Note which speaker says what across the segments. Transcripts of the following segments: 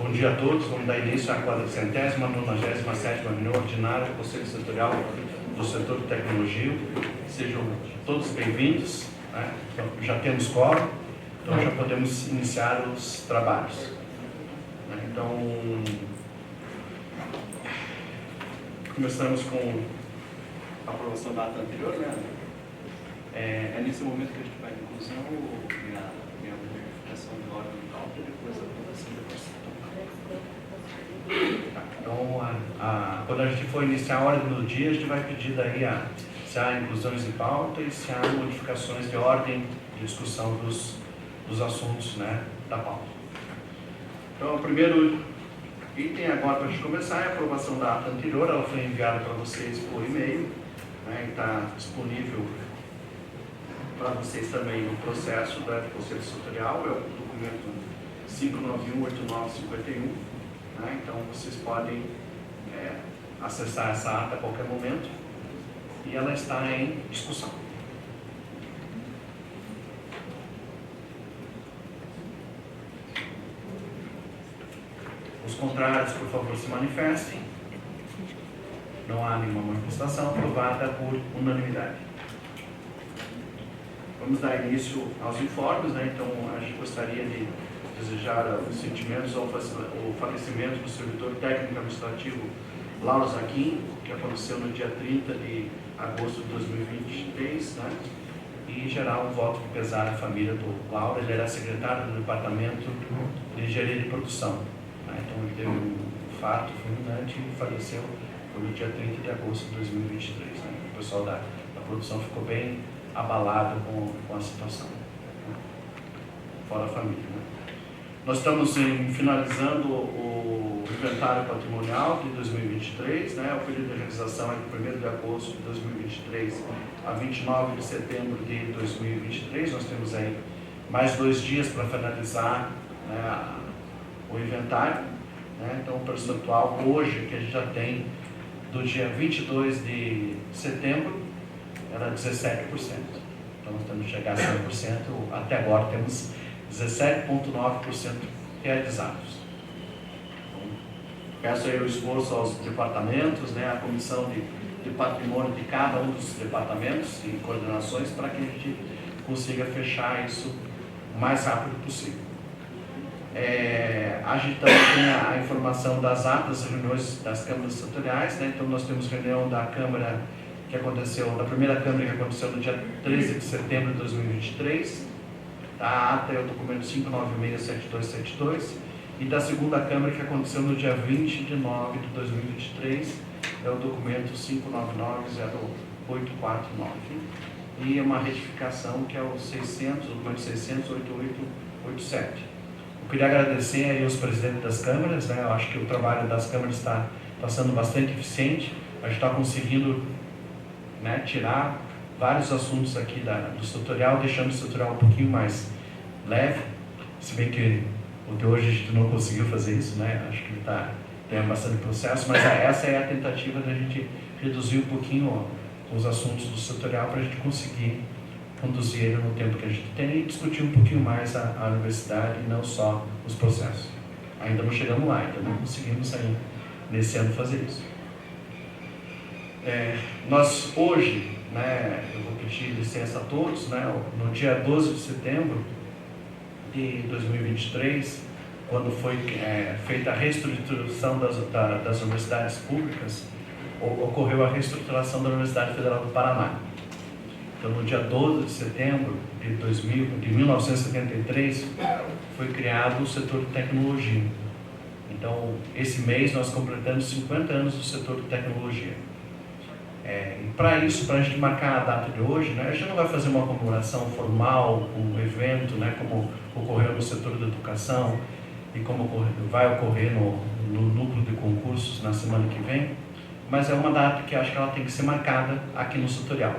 Speaker 1: Bom dia a todos. Vamos dar início à 497ª reunião ordinária do Conselho Setorial do Setor de Tecnologia. Sejam todos bem-vindos. Né? Então, já temos quórum, então já podemos iniciar os trabalhos. Então, começamos com a aprovação da ata anterior, né? É nesse momento que a gente vai à conclusão minha verificação de ordem de pauta e depois a aprovação da constituição. Então, quando a gente for iniciar a ordem do dia, a gente vai pedir daí se há inclusões de pauta e se há modificações de ordem de discussão dos assuntos, né, da pauta. Então, o primeiro item agora para a gente começar é a aprovação da ata anterior. Ela foi enviada para vocês por e-mail, né, e está disponível para vocês também no processo do Conselho Setorial, é o documento 5918951, né? Então vocês podem acessar essa ata a qualquer momento e ela está em discussão. Os contrários, por favor, se manifestem. Não há nenhuma manifestação. Aprovada por unanimidade. Vamos dar início aos informes, né? Então, a gente gostaria de desejar os sentimentos ao falecimento do servidor técnico administrativo Lauro Zaquim, que aconteceu no dia 30 de agosto de 2023, né? E gerar um voto de pesar à família do Lauro. Ele era secretário do Departamento de Engenharia de Produção, né? Então, ele teve um fato fulminante e faleceu no dia 30 de agosto de 2023, né? O pessoal da produção ficou bem abalado com a situação, né? Fora a família, né? Nós estamos finalizando o inventário patrimonial de 2023, né? O período de realização é de 1º de agosto de 2023 a 29 de setembro de 2023. Nós temos aí mais 2 dias para finalizar, né, o inventário, né? Então, o percentual hoje que a gente já tem do dia 22 de setembro era 17%. Então, nós temos que chegar a 100%. Até agora temos 17,9% realizados. Então, peço aí o esforço aos departamentos, né, a comissão de patrimônio de cada um dos departamentos e coordenações para que a gente consiga fechar isso o mais rápido possível. A gente também tem a informação das atas das reuniões das câmaras setoriais, né? Então, nós temos reunião da Câmara que aconteceu, da primeira Câmara que aconteceu no dia 13 de setembro de 2023, a ata é o documento 5967272, e da segunda Câmara que aconteceu no dia 20 de nove de 2023, é o documento 5990849, e uma retificação que é o 600, o documento 6008887. Eu queria agradecer aí aos presidentes das câmaras, né? Eu acho que o trabalho das câmaras está sendo bastante eficiente. A gente está conseguindo, né, tirar vários assuntos aqui do setorial, deixando o setorial um pouquinho mais leve, se bem que o de hoje a gente não conseguiu fazer isso, né? Acho que tem bastante processo, mas essa é a tentativa da gente reduzir um pouquinho os assuntos do setorial para a gente conseguir conduzir ele no tempo que a gente tem e discutir um pouquinho mais a universidade e não só os processos. Ainda não chegamos lá, ainda não conseguimos ainda nesse ano fazer isso. Nós hoje, né, eu vou pedir licença a todos, né, no dia 12 de setembro de 2023, quando foi feita a reestruturação das universidades públicas, ocorreu a reestruturação da Universidade Federal do Paraná. Então, no dia 12 de setembro de 1973, foi criado o setor de tecnologia. Então, esse mês nós completamos 50 anos do setor de tecnologia. E para isso, para a gente marcar a data de hoje, né, a gente não vai fazer uma comemoração formal, um evento, né, como ocorreu no setor da educação e como vai ocorrer no núcleo de concursos na semana que vem, mas é uma data que acho que ela tem que ser marcada aqui no setorial.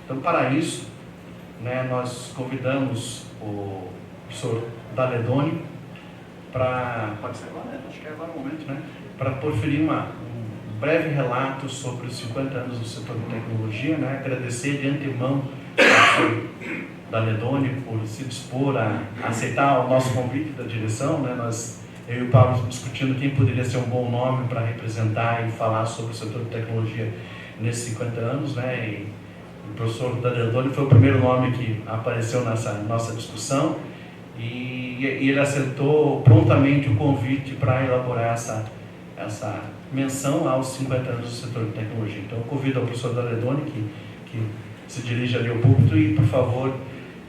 Speaker 1: Então, para isso, né, nós convidamos o professor Daledoni pode ser agora, né? Acho que é agora o momento, né? Para proferir um breve relato sobre os 50 anos do setor de tecnologia, né? Agradecer de antemão ao professor Daledoni por se dispor a aceitar o nosso convite da direção, né? Nós eu e o Pablo discutindo quem poderia ser um bom nome para representar e falar sobre o setor de tecnologia nesses 50 anos, né? E o professor Daledoni foi o primeiro nome que apareceu nessa nossa discussão e ele aceitou prontamente o convite para elaborar essa menção aos 50 anos do setor de tecnologia. Então, eu convido ao professor Daledoni, que se dirige ali ao púlpito, e, por favor,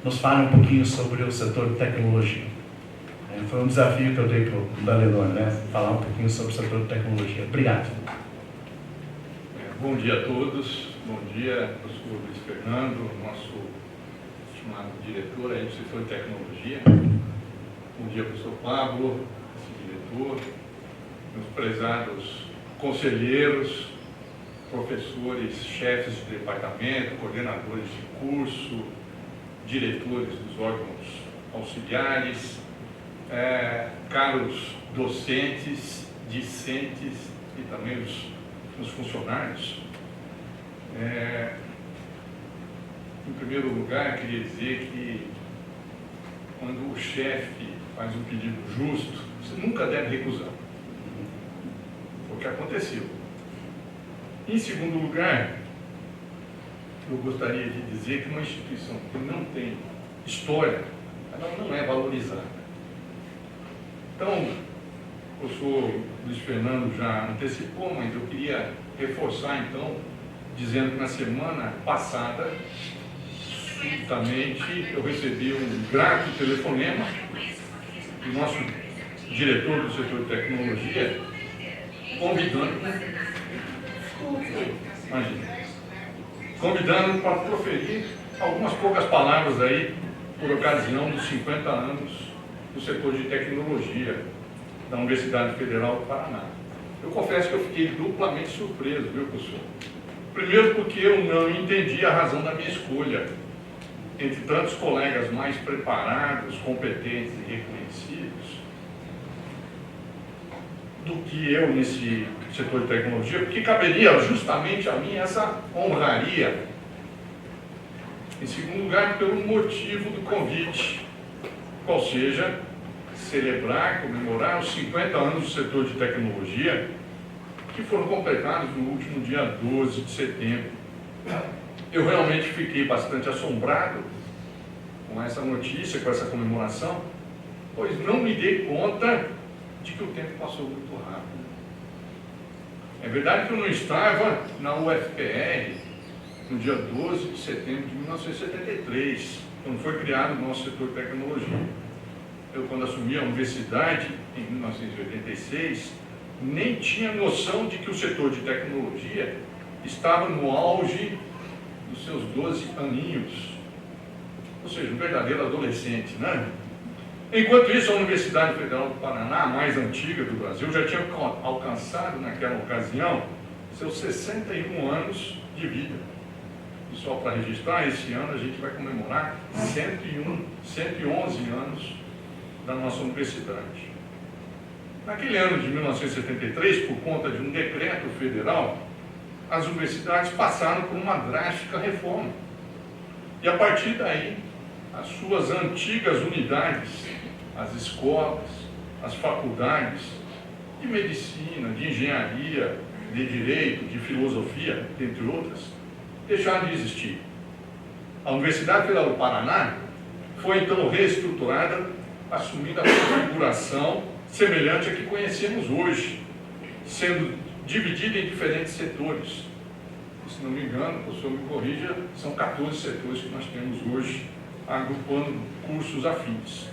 Speaker 1: nos fale um pouquinho sobre o setor de tecnologia. Foi um desafio que eu dei para o Daledoni, né? Falar um pouquinho sobre o setor de tecnologia. Obrigado.
Speaker 2: Bom dia a todos. Bom dia, professor Luiz Fernando, nosso estimado diretor aí do setor de tecnologia. Bom dia, professor Pablo, diretor, meus prezados conselheiros, professores, chefes de departamento, coordenadores de curso, diretores dos órgãos auxiliares, caros docentes, discentes e também os funcionários. Em primeiro lugar, queria dizer que quando o chefe faz um pedido justo, você nunca deve recusar. Foi o que aconteceu. Em segundo lugar, eu gostaria de dizer que uma instituição que não tem história, ela não é valorizada. Então, o professor Luiz Fernando já antecipou, mas eu queria reforçar, então, dizendo que na semana passada, subitamente, eu recebi um grato telefonema do nosso diretor do setor de tecnologia, convidando para proferir algumas poucas palavras aí, por ocasião dos 50 anos do setor de tecnologia da Universidade Federal do Paraná. Eu confesso que eu fiquei duplamente surpreso, viu, professor? Primeiro porque eu não entendi a razão da minha escolha. Entre tantos colegas mais preparados, competentes e reconhecidos, do que eu nesse setor de tecnologia, porque caberia justamente a mim essa honraria. Em segundo lugar, pelo motivo do convite, qual seja, celebrar, comemorar os 50 anos do setor de tecnologia, que foram completados no último dia 12 de setembro. Eu realmente fiquei bastante assombrado com essa notícia, com essa comemoração, pois não me dei conta de que o tempo passou muito rápido. É verdade que eu não estava na UFPR no dia 12 de setembro de 1973, quando foi criado o nosso setor de tecnologia. Eu, quando assumi a universidade, em 1986, nem tinha noção de que o setor de tecnologia estava no auge dos seus 12 aninhos, ou seja, um verdadeiro adolescente, né? Enquanto isso, a Universidade Federal do Paraná, a mais antiga do Brasil, já tinha alcançado, naquela ocasião, seus 61 anos de vida. E só para registrar, esse ano a gente vai comemorar 111 anos da nossa universidade. Naquele ano de 1973, por conta de um decreto federal, as universidades passaram por uma drástica reforma. E a partir daí, as suas antigas unidades, as escolas, as faculdades de medicina, de engenharia, de direito, de filosofia, entre outras, deixaram de existir. A Universidade Federal do Paraná foi então reestruturada, assumindo a configuração semelhante à que conhecemos hoje, sendo dividida em diferentes setores. E, se não me engano, o professor me corrija, são 14 setores que nós temos hoje, agrupando cursos afins.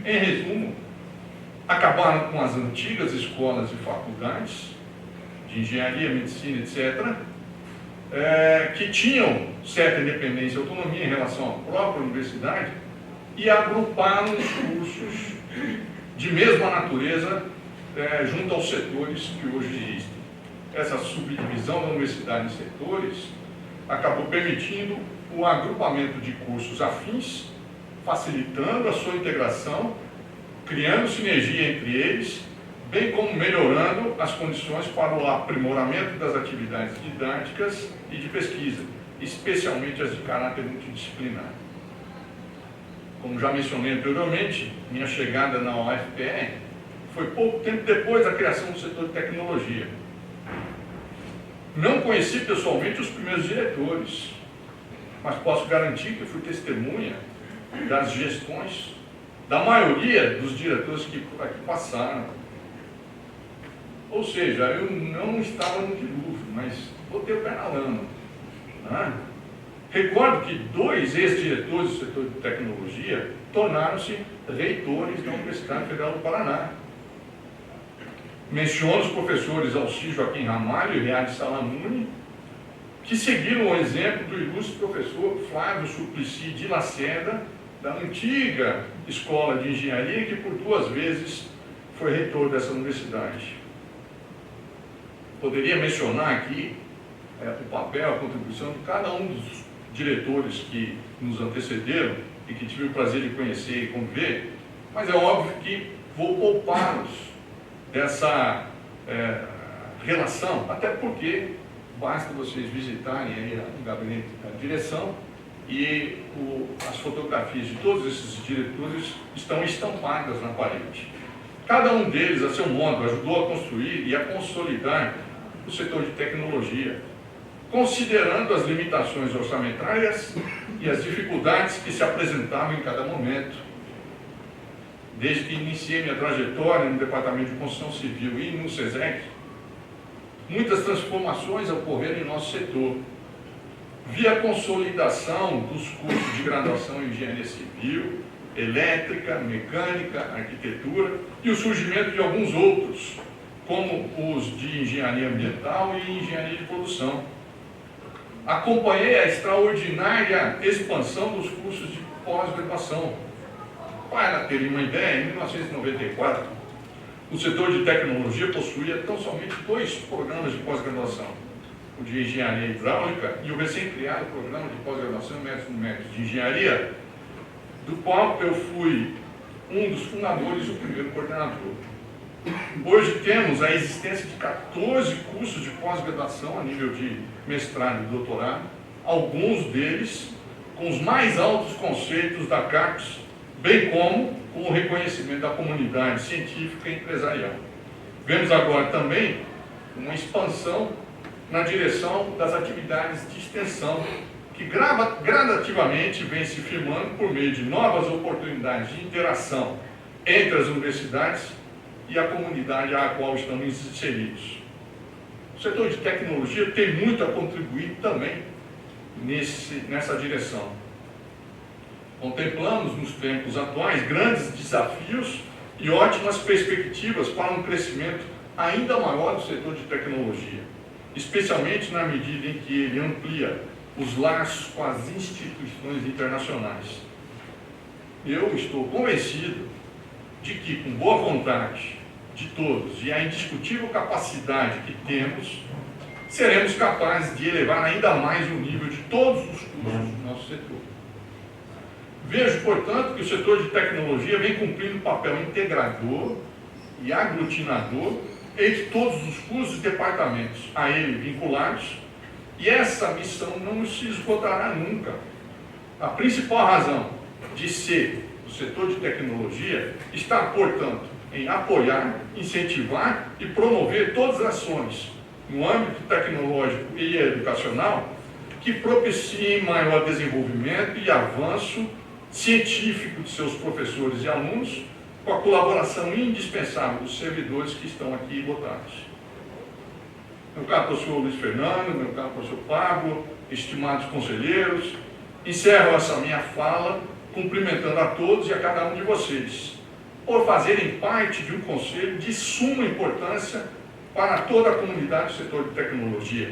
Speaker 2: Em resumo, acabaram com as antigas escolas e faculdades de engenharia, medicina, etc., que tinham certa independência e autonomia em relação à própria universidade, e agruparam os cursos de mesma natureza junto aos setores que hoje existem. Essa subdivisão da universidade em setores acabou permitindo o agrupamento de cursos afins, facilitando a sua integração, criando sinergia entre eles, bem como melhorando as condições para o aprimoramento das atividades didáticas e de pesquisa, especialmente as de caráter multidisciplinar. Como já mencionei anteriormente, minha chegada na UFPE foi pouco tempo depois da criação do setor de tecnologia. Não conheci pessoalmente os primeiros diretores, mas posso garantir que fui testemunha das gestões da maioria dos diretores que aqui passaram. Ou seja, eu não estava no dilúvio, mas botei o pé na lama. Né? Recordo que 2 ex-diretores do setor de tecnologia tornaram-se reitores da Universidade Federal do Paraná. Menciono os professores Alcir Joaquim Ramalho e Riad Salamuni, que seguiram o exemplo do ilustre professor Flávio Suplicy de Lacerda, da antiga Escola de Engenharia, que por 2 vezes foi reitor dessa universidade. Poderia mencionar aqui o papel, a contribuição de cada um dos diretores que nos antecederam e que tive o prazer de conhecer e conviver, mas é óbvio que vou poupá-los dessa relação, até porque basta vocês visitarem aí o gabinete da direção e as fotografias de todos esses diretores estão estampadas na parede. Cada um deles, a seu modo, ajudou a construir e a consolidar o setor de tecnologia, considerando as limitações orçamentárias e as dificuldades que se apresentavam em cada momento. Desde que iniciei minha trajetória no Departamento de Construção Civil e no SESEC, muitas transformações ocorreram em nosso setor. Vi a consolidação dos cursos de graduação em Engenharia Civil, Elétrica, Mecânica, Arquitetura e o surgimento de alguns outros, como os de Engenharia Ambiental e Engenharia de Produção. Acompanhei a extraordinária expansão dos cursos de pós-graduação. Para terem uma ideia, em 1994, o setor de tecnologia possuía tão somente 2 programas de pós-graduação, o de Engenharia Hidráulica e o recém-criado Programa de Pós-Graduação em Métodos de Engenharia, do qual eu fui um dos fundadores e o primeiro coordenador. Hoje temos a existência de 14 cursos de pós-graduação a nível de mestrado e doutorado, alguns deles com os mais altos conceitos da CAPES, bem como com o reconhecimento da comunidade científica e empresarial. Vemos agora também uma expansão na direção das atividades de extensão, que gradativamente vem se firmando por meio de novas oportunidades de interação entre as universidades e a comunidade à qual estamos inseridos. O setor de tecnologia tem muito a contribuir também nessa direção. Contemplamos nos tempos atuais grandes desafios e ótimas perspectivas para um crescimento ainda maior do setor de tecnologia, especialmente na medida em que ele amplia os laços com as instituições internacionais. Eu estou convencido de que, com boa vontade de todos e a indiscutível capacidade que temos, seremos capazes de elevar ainda mais o nível de todos os cursos do nosso setor. Vejo, portanto, que o setor de tecnologia vem cumprindo um papel integrador e aglutinador entre todos os cursos e departamentos a ele vinculados, e essa missão não se esgotará nunca. A principal razão de ser o setor de tecnologia está, portanto, em apoiar, incentivar e promover todas as ações no âmbito tecnológico e educacional que propiciem maior desenvolvimento e avanço científico de seus professores e alunos, com a colaboração indispensável dos servidores que estão aqui votados. Meu caro professor Luiz Fernando, meu caro professor Pablo, estimados conselheiros, encerro essa minha fala cumprimentando a todos e a cada um de vocês, por fazerem parte de um conselho de suma importância para toda a comunidade do setor de tecnologia.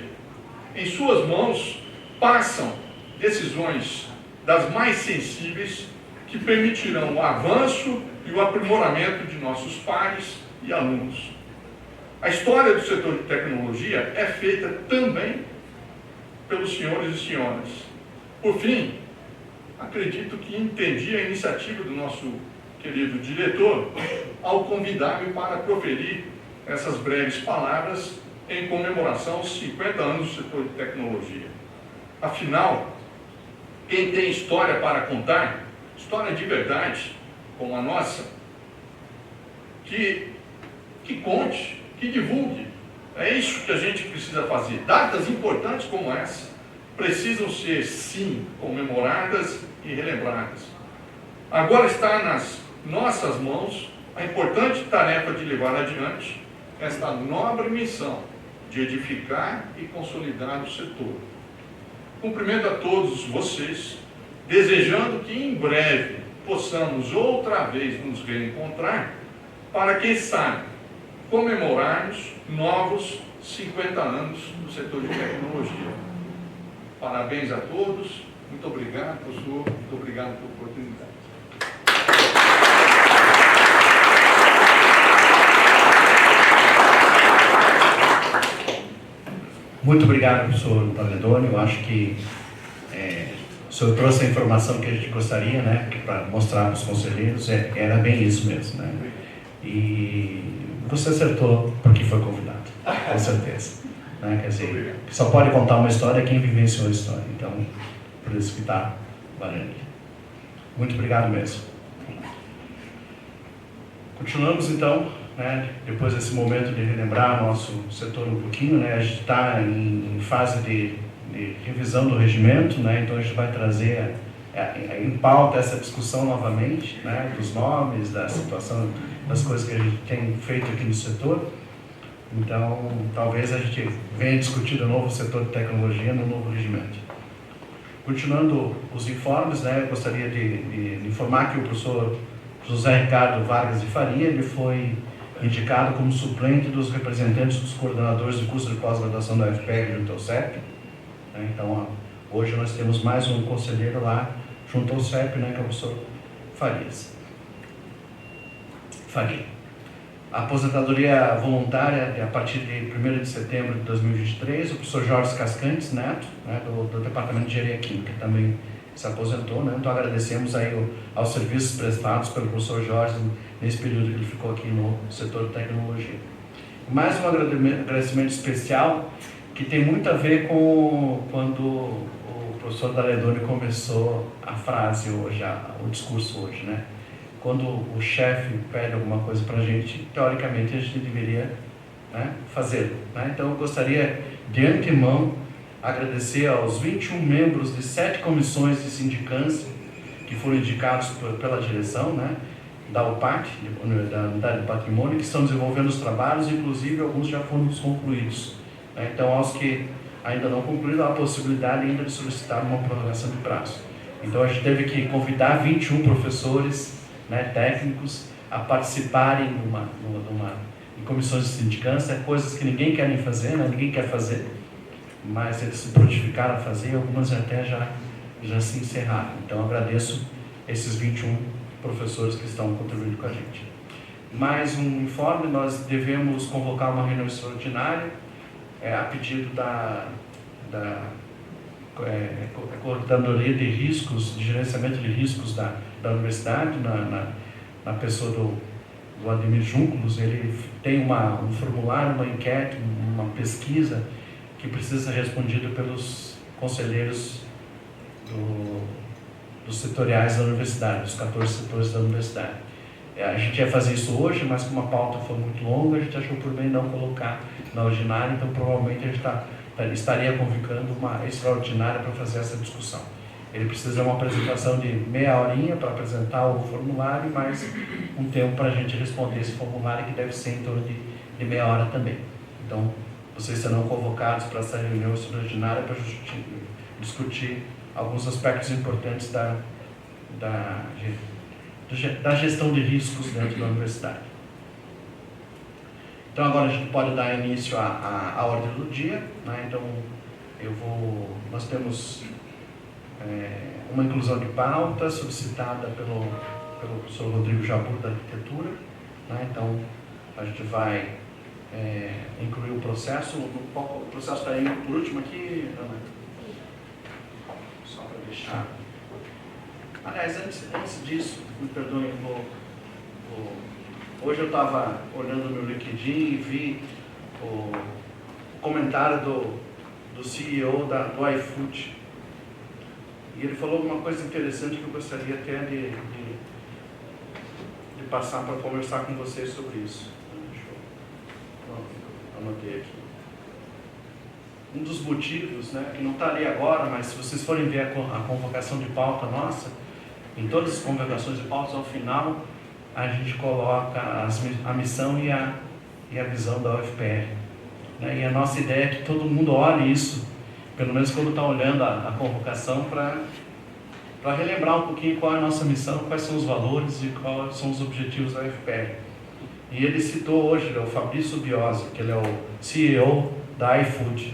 Speaker 2: Em suas mãos passam decisões das mais sensíveis que permitirão o avanço e o aprimoramento de nossos pares e alunos. A história do setor de tecnologia é feita também pelos senhores e senhoras. Por fim, acredito que entendi a iniciativa do nosso querido diretor ao convidar-me para proferir essas breves palavras em comemoração aos 50 anos do setor de tecnologia. Afinal, quem tem história para contar história de verdade, como a nossa, que conte, que divulgue. É isso que a gente precisa fazer. Datas importantes como essa precisam ser, sim, comemoradas e relembradas. Agora está nas nossas mãos a importante tarefa de levar adiante esta nobre missão de edificar e consolidar o setor. Cumprimento a todos vocês, desejando que em breve possamos outra vez nos reencontrar para, quem sabe, comemorarmos novos 50 anos do setor de tecnologia. Parabéns a todos, muito obrigado, professor, muito obrigado pela oportunidade.
Speaker 1: Muito obrigado, professor Paledoni. Eu acho que o senhor trouxe a informação que a gente gostaria, né, para mostrar para os conselheiros, era bem isso mesmo, né? E você acertou porque foi convidado, com certeza. Né? Quer dizer, só pode contar uma história quem vivenciou a história. Então, por isso que está valendo. Muito obrigado mesmo. Continuamos então, né, depois desse momento de relembrar nosso setor um pouquinho, né, a gente está em fase de revisão do regimento, né, então a gente vai trazer em pauta essa discussão novamente, né, dos nomes, da situação, das coisas que a gente tem feito aqui no setor. Então, talvez a gente venha discutir de novo o setor de tecnologia no novo regimento. Continuando os informes, né, eu gostaria de informar que o professor José Ricardo Vargas de Faria, ele foi indicado como suplente dos representantes dos coordenadores do curso de pós-graduação da UFPEG junto ao CEP. Então, hoje nós temos mais um conselheiro lá junto ao CEP, né, que é o professor Faria. A aposentadoria voluntária, a partir de 1º de setembro de 2023, o professor Jorge Cascantes Neto, né, do Departamento de Engenharia Química, também se aposentou, né? Então agradecemos aí aos serviços prestados pelo professor Jorge nesse período que ele ficou aqui no setor de tecnologia. Mais um agradecimento especial que tem muito a ver com quando o professor Daledoni começou a frase hoje, o discurso hoje, né? Quando o chefe pede alguma coisa para a gente, teoricamente a gente deveria, né, fazê-lo, né? Então eu gostaria de antemão agradecer aos 21 membros de 7 comissões de sindicância que foram indicados pela direção, né, da UPAT, da Unidade de Patrimônio, que estão desenvolvendo os trabalhos, inclusive alguns já foram concluídos. Né? Então, aos que ainda não concluíram, há a possibilidade ainda de solicitar uma prorrogação de prazo. Então, a gente teve que convidar 21 professores, né, técnicos a participarem em comissões de sindicância, coisas que ninguém quer fazer, né, ninguém quer fazer, mas eles se prontificaram a fazer, algumas até já se encerraram. Então, agradeço esses 21 professores que estão contribuindo com a gente. Mais um informe, nós devemos convocar uma reunião extraordinária a pedido da coordenadoria de riscos, de gerenciamento de riscos da universidade, na pessoa do Ademir Júnculos. Ele tem um formulário, uma enquete, uma pesquisa que precisa ser respondida pelos conselheiros dos setoriais da universidade, dos 14 setores da universidade. A gente ia fazer isso hoje, mas como a pauta foi muito longa, a gente achou por bem não colocar na ordinária, então provavelmente a gente estaria convocando uma extraordinária para fazer essa discussão. Ele precisa de uma apresentação de meia horinha para apresentar o formulário, e mais um tempo para a gente responder esse formulário, que deve ser em torno de meia hora também. Então, vocês serão convocados para essa reunião extraordinária para discutir alguns aspectos importantes da gestão de riscos dentro da universidade. Então, agora a gente pode dar início à ordem do dia, né? Então, nós temos uma inclusão de pauta solicitada pelo professor Rodrigo Jabur, da Arquitetura, né? Então, a gente vai incluir o processo. O processo está indo por último aqui, Ana? Só para deixar. Aliás, antes disso, me perdoem, hoje eu estava olhando no LinkedIn e vi o comentário do CEO do iFood. E ele falou uma coisa interessante que eu gostaria até de passar para conversar com vocês sobre isso. Deixa eu anotei aqui. Um dos motivos, né, que não está ali agora, mas se vocês forem ver a convocação de pauta nossa, em todas as convocações de pautas, ao final, a gente coloca a missão e a visão da UFPR. Né? E a nossa ideia é que todo mundo olhe isso, pelo menos quando está olhando a convocação, para relembrar um pouquinho qual é a nossa missão, quais são os valores e quais são os objetivos da UFPR. E ele citou hoje o Fabrício Biosi, que ele é o CEO da iFood,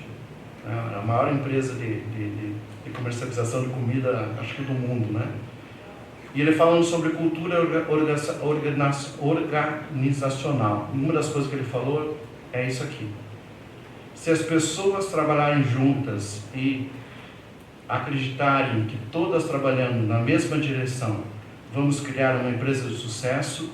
Speaker 1: a maior empresa de comercialização de comida, acho que do mundo, né? E ele falando sobre cultura organizacional. Uma das coisas que ele falou é isso aqui. Se as pessoas trabalharem juntas e acreditarem que todas trabalhando na mesma direção vamos criar uma empresa de sucesso,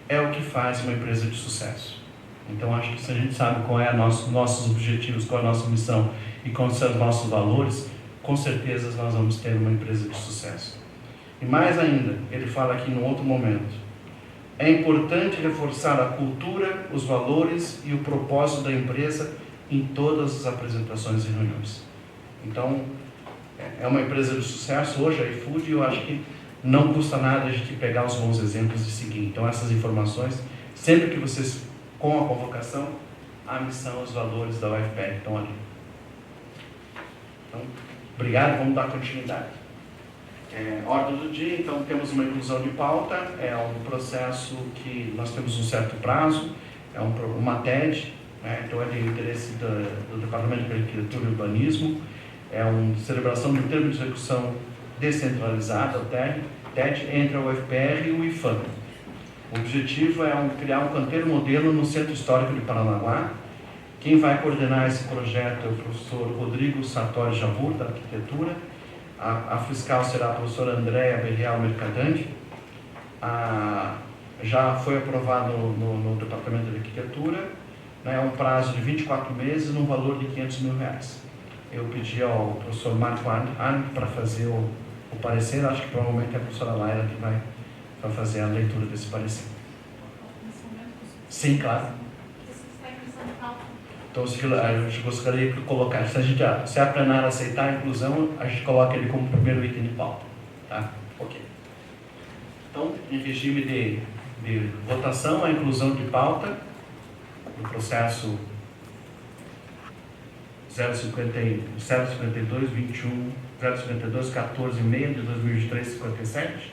Speaker 1: é o que faz uma empresa de sucesso. Então acho que se a gente sabe qual é nossos objetivos, qual é a nossa missão e quais são os nossos valores, com certeza nós vamos ter uma empresa de sucesso. E mais ainda, ele fala aqui num outro momento, é importante reforçar a cultura, os valores e o propósito da empresa em todas as apresentações e reuniões. Então, é uma empresa de sucesso hoje, a iFood, e eu acho que não custa nada a gente pegar os bons exemplos e seguir. Então, essas informações, sempre que vocês, com a convocação, a missão, os valores da UFPR estão ali. Então, obrigado, vamos dar continuidade. Ordem do dia, então temos uma inclusão de pauta, é um processo que nós temos um certo prazo, é uma TED, né, então é de interesse do Departamento de Arquitetura e Urbanismo, é uma celebração do termo de execução descentralizada, o TED, entre a UFPR e o IFAM. O objetivo é criar um canteiro modelo no Centro Histórico de Paranaguá. Quem vai coordenar esse projeto é o professor Rodrigo Sartori Javur, da Arquitetura. A fiscal será a professora Andréa Berrial Mercadante. Já foi aprovado no Departamento de Arquitetura, né, um prazo de 24 meses, num valor de R$500 mil. Eu pedi ao professor Marco Arndt para fazer o parecer, acho que provavelmente é a professora Laila que vai fazer a leitura desse parecer. Sim, claro. Então, a gente gostaria de colocar, se a plenária aceitar a inclusão, a gente coloca ele como primeiro item de pauta. Tá? Ok. Então, em regime de votação, a inclusão de pauta, do processo 052-21-052-14-6 de 2023-57,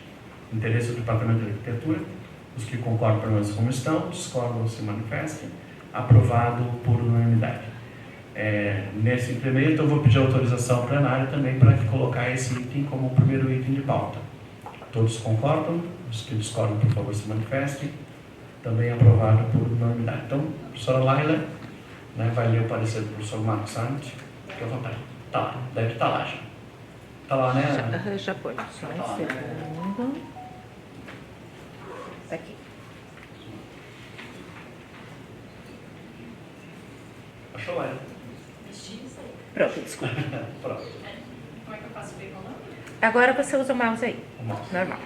Speaker 1: interesse do Departamento de Arquitetura, os que concordam permanecem como estão, discordam se manifestem. Aprovado por unanimidade. Nesse incremento, eu vou pedir autorização plenária também para colocar esse item como o primeiro item de pauta. Todos concordam? Os que discordam, por favor, se manifestem. Também aprovado por unanimidade. Então, a professora Laila, né, vai ler o parecer do professor Marcos Arndt. Fique à vontade. Está lá, deve estar lá já. Está lá, né?
Speaker 3: Já foi, só um segundo. Está aqui.
Speaker 1: Achou lá?
Speaker 3: Pronto, desculpa.
Speaker 1: Pronto.
Speaker 4: Como é que eu faço o rolando?
Speaker 3: Agora você usa o mouse aí.
Speaker 1: O mouse.
Speaker 3: Normal.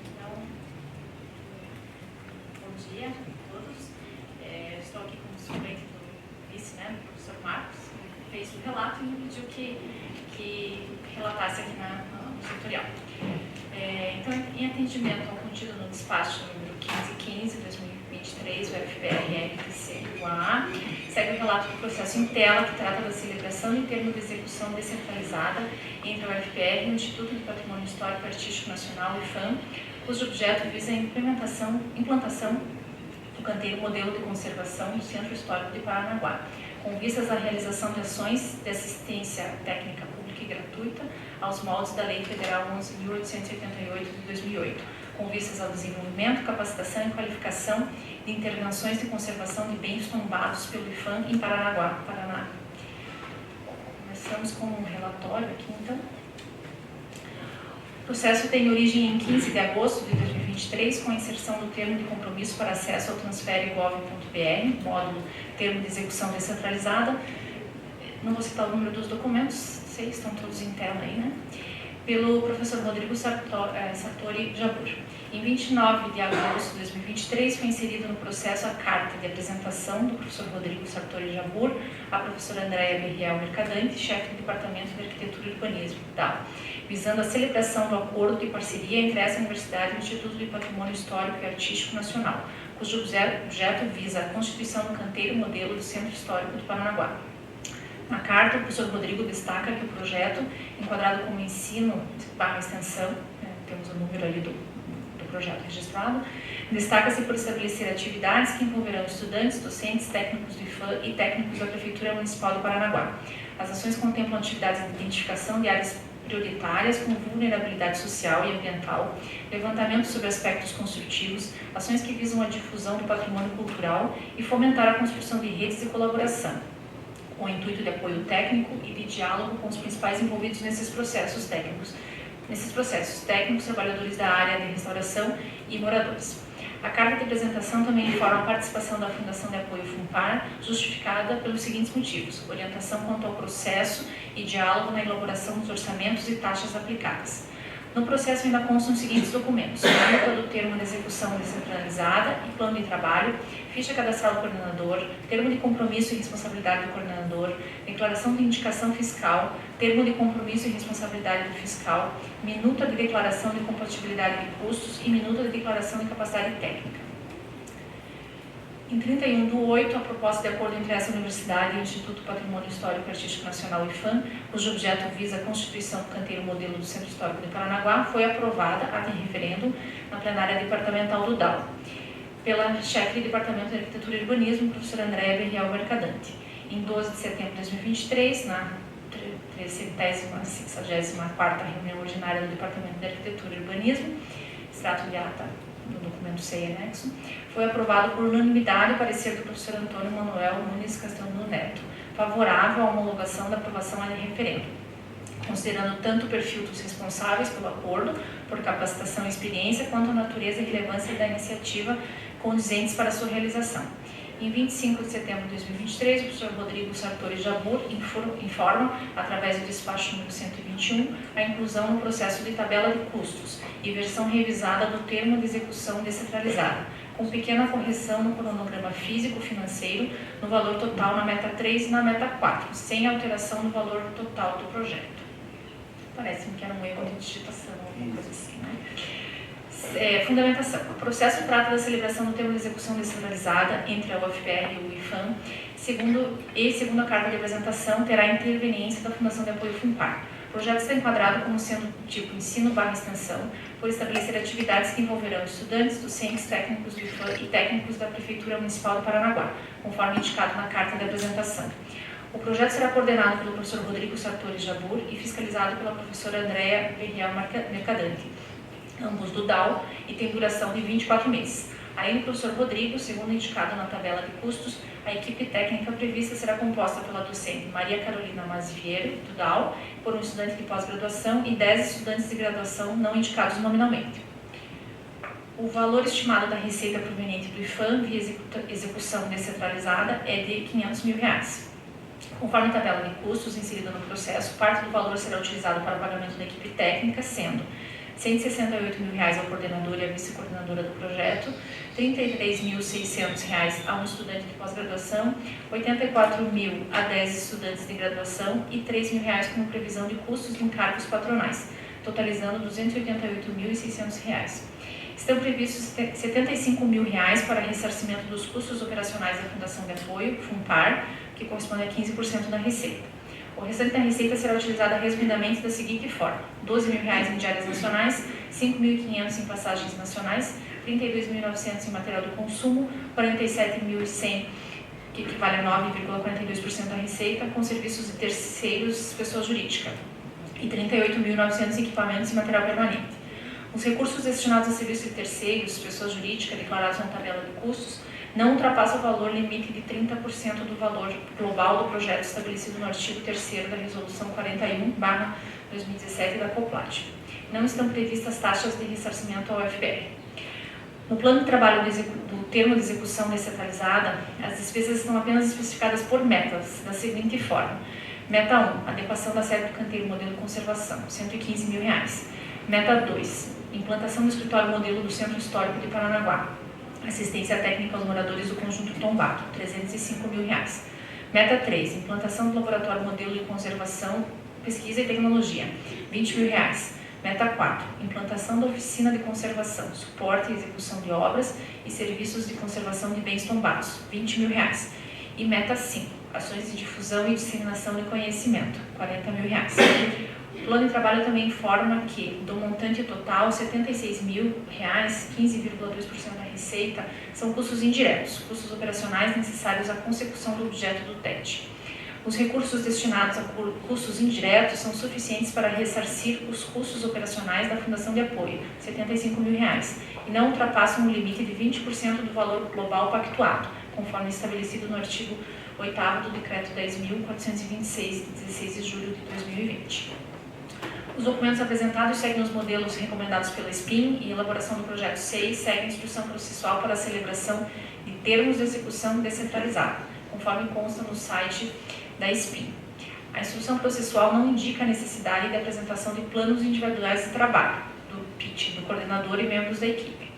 Speaker 4: Então, bom dia a todos. Estou aqui como suplente do vice, né, do professor Marcos, que fez o relato e me pediu que relatasse aqui no setorial. Então, em atendimento ao contido no despacho número 1515/2023, o FPR-RPC-UAA, segue o relato do processo em tela, que trata da celebração em termo de execução descentralizada entre o FPR e o Instituto de Patrimônio Histórico e Artístico Nacional, IFAM, cujo objeto visa a implantação do canteiro modelo de conservação do Centro Histórico de Paranaguá, com vistas à realização de ações de assistência técnica pública e gratuita aos moldes da Lei Federal 11.888 de 2008, com vistas ao desenvolvimento, capacitação e qualificação de intervenções de conservação de bens tombados pelo IFAM em Paranaguá, Paraná. Começamos com um relatório aqui, então. O processo tem origem em 15 de agosto de 2023, com a inserção do termo de compromisso para acesso ao transfere.gov.br, módulo termo de execução descentralizada. Não vou citar o número dos documentos, sei, estão todos em tela aí, né? Pelo professor Rodrigo Sartori Jabur. Em 29 de agosto de 2023, foi inserido no processo a carta de apresentação do professor Rodrigo Sartori Jabur à professora Andréa Berriel Mercadante, chefe do Departamento de Arquitetura e Urbanismo, visando a celebração do acordo de parceria entre essa universidade e o Instituto de Patrimônio Histórico e Artístico Nacional, cujo objeto visa a constituição do canteiro modelo do Centro Histórico do Paranaguá. Na carta, o professor Rodrigo destaca que o projeto, enquadrado como ensino/extensão, temos o número ali do projeto registrado, destaca-se por estabelecer atividades que envolverão estudantes, docentes, técnicos do IFAM e técnicos da Prefeitura Municipal do Paranaguá. As ações contemplam atividades de identificação de áreas prioritárias com vulnerabilidade social e ambiental, levantamento sobre aspectos construtivos, ações que visam a difusão do patrimônio cultural e fomentar a construção de redes de colaboração, com o intuito de apoio técnico e de diálogo com os principais envolvidos nesses processos técnicos, trabalhadores da área de restauração e moradores. A carta de apresentação também informa a participação da Fundação de Apoio FUNPAR, justificada pelos seguintes motivos: orientação quanto ao processo e diálogo na elaboração dos orçamentos e taxas aplicadas. No processo ainda constam os seguintes documentos: nota do termo de execução descentralizada e plano de trabalho, ficha cadastral do coordenador, termo de compromisso e responsabilidade do coordenador, declaração de indicação fiscal, termo de compromisso e responsabilidade do fiscal, minuta de declaração de compatibilidade de custos e minuta de declaração de capacidade técnica. Em 31/8, a proposta de acordo entre essa universidade e o Instituto Patrimônio Histórico e Artístico Nacional IFAM, cujo objeto visa a constituição do canteiro modelo do Centro Histórico de Paranaguá, foi aprovada ad referendo na plenária departamental do DAO, pela chefe do Departamento de Arquitetura e Urbanismo, professora Andréa Berriel Mercadante. Em 12 de setembro de 2023, na 364ª reunião ordinária do Departamento de Arquitetura e Urbanismo, extrato de ata no documento C anexo, foi aprovado por unanimidade o parecer do professor Antônio Manuel Nunes Castellano Neto, favorável à homologação da aprovação ad referendo, considerando tanto o perfil dos responsáveis pelo acordo, por capacitação e experiência, quanto a natureza e relevância da iniciativa condizentes para a sua realização. Em 25 de setembro de 2023, o professor Rodrigo Sartori Jabur informa, através do despacho número 121, a inclusão no processo de tabela de custos e versão revisada do termo de execução descentralizada, com pequena correção no cronograma físico-financeiro, no valor total na meta 3 e na meta 4, sem alteração no valor total do projeto. Parece-me que era um erro de digitação, alguma coisa assim, né? Fundamentação. O processo trata da celebração do termo de execução descentralizada entre a UFPR e o IFAM, segundo a carta de apresentação, terá a interveniência da Fundação de Apoio FUNPAR. O projeto está enquadrado como sendo tipo ensino/extensão, por estabelecer atividades que envolverão estudantes, docentes, técnicos do IFAM e técnicos da Prefeitura Municipal do Paranaguá, conforme indicado na carta de apresentação. O projeto será coordenado pelo professor Rodrigo Sartori Jabur e fiscalizado pela professora Andréa Berriel Mercadante, ambos do DAO, e tem duração de 24 meses. Além do professor Rodrigo, segundo indicado na tabela de custos, a equipe técnica prevista será composta pela docente Maria Carolina Mazivieiro, do DAO, por um estudante de pós-graduação e 10 estudantes de graduação não indicados nominalmente. O valor estimado da receita proveniente do IFAM via execução descentralizada é de R$ 500 mil. Conforme a tabela de custos inserida no processo, parte do valor será utilizado para o pagamento da equipe técnica, sendo R$ 168 mil ao coordenador e à vice-coordenadora do projeto, R$ 33.600 a um estudante de pós-graduação, R$ 84 mil a 10 estudantes de graduação e R$ 3 mil como previsão de custos de encargos patronais, totalizando R$ 288.600. Estão previstos R$ 75 mil para ressarcimento dos custos operacionais da Fundação de Apoio, FUNPAR, que corresponde a 15% da receita. O restante da receita será utilizada resumidamente da seguinte forma: R$ 12 mil em diárias nacionais, R$ 5.500 em passagens nacionais, R$ 32.900 em material de consumo, R$ 47.100, que equivale a 9,42% da receita, com serviços de terceiros, pessoa jurídica, e R$ 38.900 em equipamentos e material permanente. Os recursos destinados a serviços de terceiros, pessoa jurídica, declarados na tabela de custos, não ultrapassa o valor limite de 30% do valor global do projeto estabelecido no artigo 3º da Resolução 41/2017 da COPLAT. Não estão previstas taxas de ressarcimento ao UFPR. No plano de trabalho do termo de execução descentralizada, as despesas estão apenas especificadas por metas, da seguinte forma: Meta 1, adequação da sede do canteiro modelo conservação, R$ 115 mil. Meta 2, implantação do escritório modelo do Centro Histórico de Paranaguá, assistência técnica aos moradores do conjunto tombado, R$ 305 mil. Meta 3, implantação do laboratório modelo de conservação, pesquisa e tecnologia, R$ 20 mil. Meta 4, implantação da oficina de conservação, suporte e execução de obras e serviços de conservação de bens tombados, R$ 20 mil. E meta 5, ações de difusão e disseminação de conhecimento, R$ 40 mil. O plano de trabalho também informa que, do montante total, R$ 76 mil, 15,2% da receita, são custos indiretos, custos operacionais necessários à consecução do objeto do TED. Os recursos destinados a custos indiretos são suficientes para ressarcir os custos operacionais da Fundação de Apoio, R$ 75 mil, e não ultrapassam o limite de 20% do valor global pactuado, conforme estabelecido no artigo 8º do Decreto 10.426, de 16 de julho de 2020. Os documentos apresentados seguem os modelos recomendados pela SPIN e elaboração do projeto 6 segue a instrução processual para a celebração de termos de execução descentralizada, conforme consta no site da SPIN. A instrução processual não indica a necessidade de apresentação de planos individuais de trabalho, do PIT, do coordenador e membros da equipe.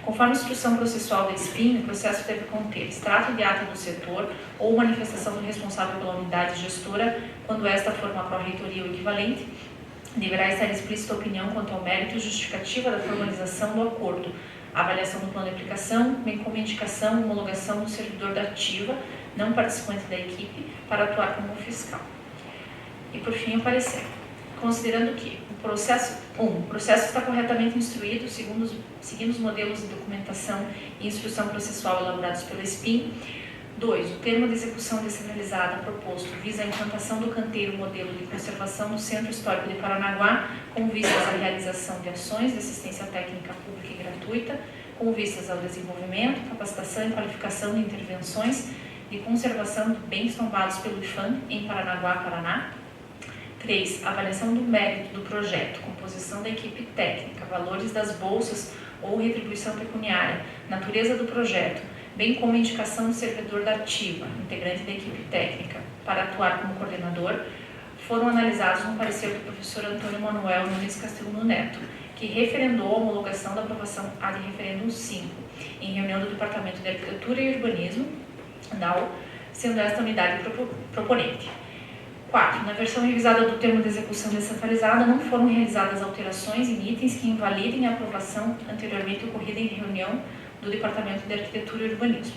Speaker 4: Conforme a instrução processual da SPIN, o processo deve conter extrato de ata do setor ou manifestação do responsável pela unidade gestora, quando esta for uma pró-reitoria ou equivalente. Deverá estar explícita a opinião quanto ao mérito e justificativa da formalização do acordo, a avaliação do plano de aplicação, bem como a indicação e homologação do servidor da ativa, não participante da equipe, para atuar como fiscal. E, por fim, o parecer. Considerando que o processo está corretamente instruído, seguindo os modelos de documentação e instrução processual elaborados pela SPIN. 2. O termo de execução descentralizada proposto visa a implantação do canteiro modelo de conservação no Centro Histórico de Paranaguá, com vistas à realização de ações de assistência técnica pública e gratuita, com vistas ao desenvolvimento, capacitação e qualificação de intervenções de conservação de bens tombados pelo IFAM em Paranaguá, Paraná. 3. Avaliação do mérito do projeto, composição da equipe técnica, valores das bolsas ou retribuição pecuniária, natureza do projeto, bem como a indicação do servidor da ativa, integrante da equipe técnica, para atuar como coordenador, foram analisados no parecer do professor Antônio Manuel Nunes Castelnuno Neto, que referendou a homologação da aprovação ad referendum 5, em reunião do Departamento de Arquitetura e Urbanismo, DAU, sendo esta unidade proponente. 4. Na versão revisada do termo de execução descentralizada, não foram realizadas alterações em itens que invalidem a aprovação anteriormente ocorrida em reunião do Departamento de Arquitetura e Urbanismo.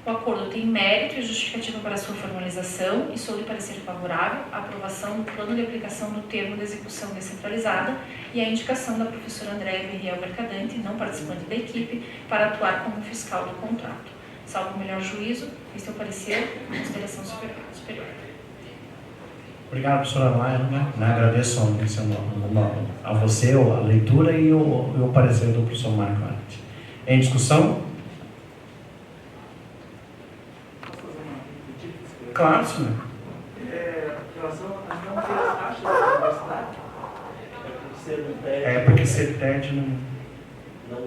Speaker 4: O acordo tem mérito e justificativa para sua formalização e sou de parecer favorável à aprovação do plano de aplicação do termo de execução descentralizada e à indicação da professora Andréa Verriel Mercadante, não participante da equipe, para atuar como fiscal do contrato. Salvo o melhor juízo, este é o parecer de consideração superior.
Speaker 5: Obrigado, professora Maia. Agradeço a você a leitura e o parecer do professor Marco. Em discussão? Claro, senhor.
Speaker 6: Em relação a não ter as taxas da universidade,
Speaker 5: porque ser TED
Speaker 6: não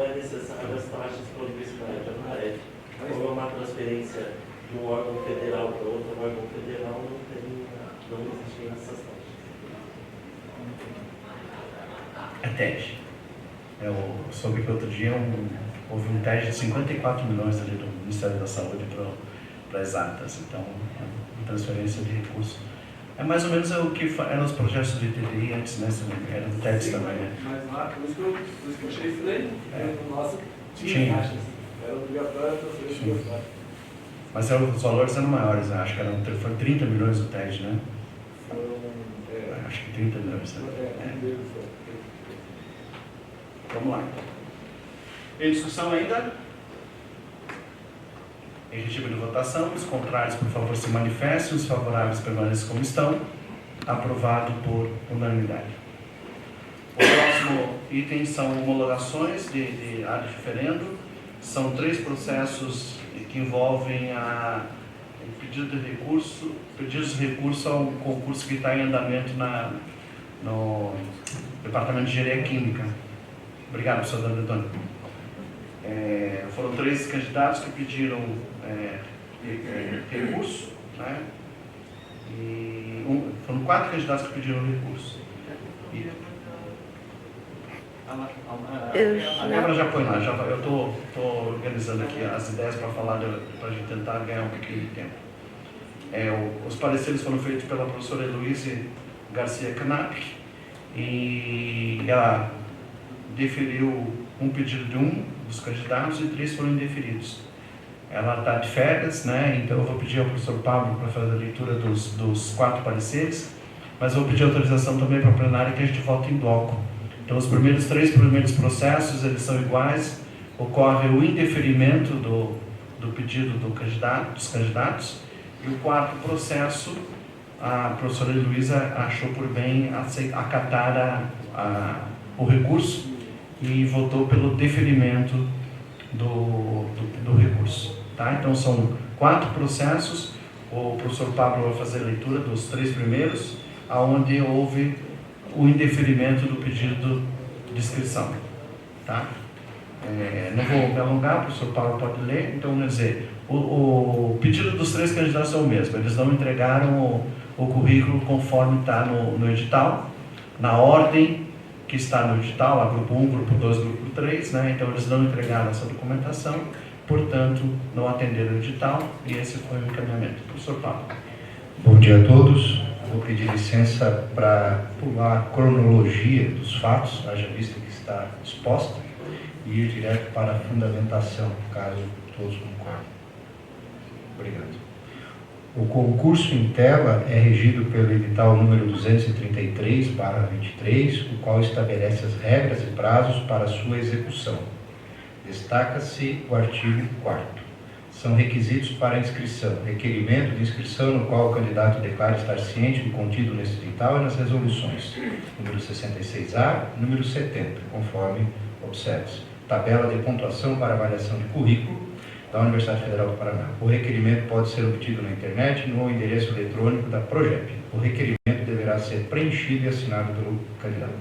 Speaker 6: é necessário as taxas para a universidade, aparece. Como é uma transferência de um órgão federal para outro órgão federal, não existem essas taxas.
Speaker 5: É TED. Eu soube que outro dia houve um TED de 54 milhões ali do Ministério da Saúde para as atas, então é uma transferência de recursos. É mais ou menos o que eram os projetos de TDI antes, né? Eram TEDs também, né?
Speaker 7: Mas lá, por isso que eu achei estranho, no nosso
Speaker 5: tinha
Speaker 7: taxas, era obrigatório a transferência obrigatória.
Speaker 5: Mas os valores eram maiores, acho que foi 30 milhões o TED, né? Acho que 30 milhões.
Speaker 1: Vamos lá. Em discussão ainda? Em regime de votação, os contrários, por favor, se manifestem, os favoráveis permaneçam como estão. Aprovado por unanimidade. O próximo item são homologações de ad referendo. São 3 processos que envolvem pedidos de recurso ao concurso que está em andamento no Departamento de Engenharia Química. Obrigado, professor Dandetoni. Foram 3 candidatos que pediram recurso
Speaker 5: né? E foram 4 candidatos que pediram recurso. E a Débora já foi lá, eu estou organizando aqui as ideias para falar, para a gente tentar ganhar um pouquinho de tempo. Os pareceres foram feitos pela professora Heloíse Garcia Canap, e ela deferiu um pedido de um dos candidatos e 3 foram indeferidos. Ela está de férias, né? Então eu vou pedir ao professor Pablo para fazer a leitura dos 4 pareceres, mas vou pedir autorização também para a plenária que a gente vote em bloco. Então os 3 primeiros processos, eles são iguais, ocorre o indeferimento do pedido dos candidatos, e o 4º processo, a professora Heloísa achou por bem acatar o recurso e votou pelo deferimento do recurso. Tá? Então são 4 processos, o professor Pablo vai fazer a leitura dos 3 primeiros, onde houve o indeferimento do pedido de inscrição. Tá? Não vou me alongar, o professor Paulo pode ler. Então, quer dizer, o pedido dos 3 candidatos é o mesmo, eles não entregaram o currículo conforme está no edital, na ordem que está no edital, lá grupo 1, grupo 2, grupo 3, né? Então eles não entregaram essa documentação, portanto não atenderam o edital, e esse foi o encaminhamento. Professor Paulo.
Speaker 8: Bom dia a todos. Vou pedir licença para pular a cronologia dos fatos, haja vista que está exposta, e ir direto para a fundamentação, caso todos concordem. Obrigado. O concurso em tela é regido pelo edital número 233/23, o qual estabelece as regras e prazos para sua execução. Destaca-se o artigo 4º. São requisitos para inscrição: requerimento de inscrição no qual o candidato declara estar ciente do contido nesse edital e nas resoluções número 66A, número 70, conforme observa-se. Tabela de pontuação para avaliação de currículo da Universidade Federal do Paraná. O requerimento pode ser obtido na internet no endereço eletrônico da PROGEP. O requerimento deverá ser preenchido e assinado pelo candidato.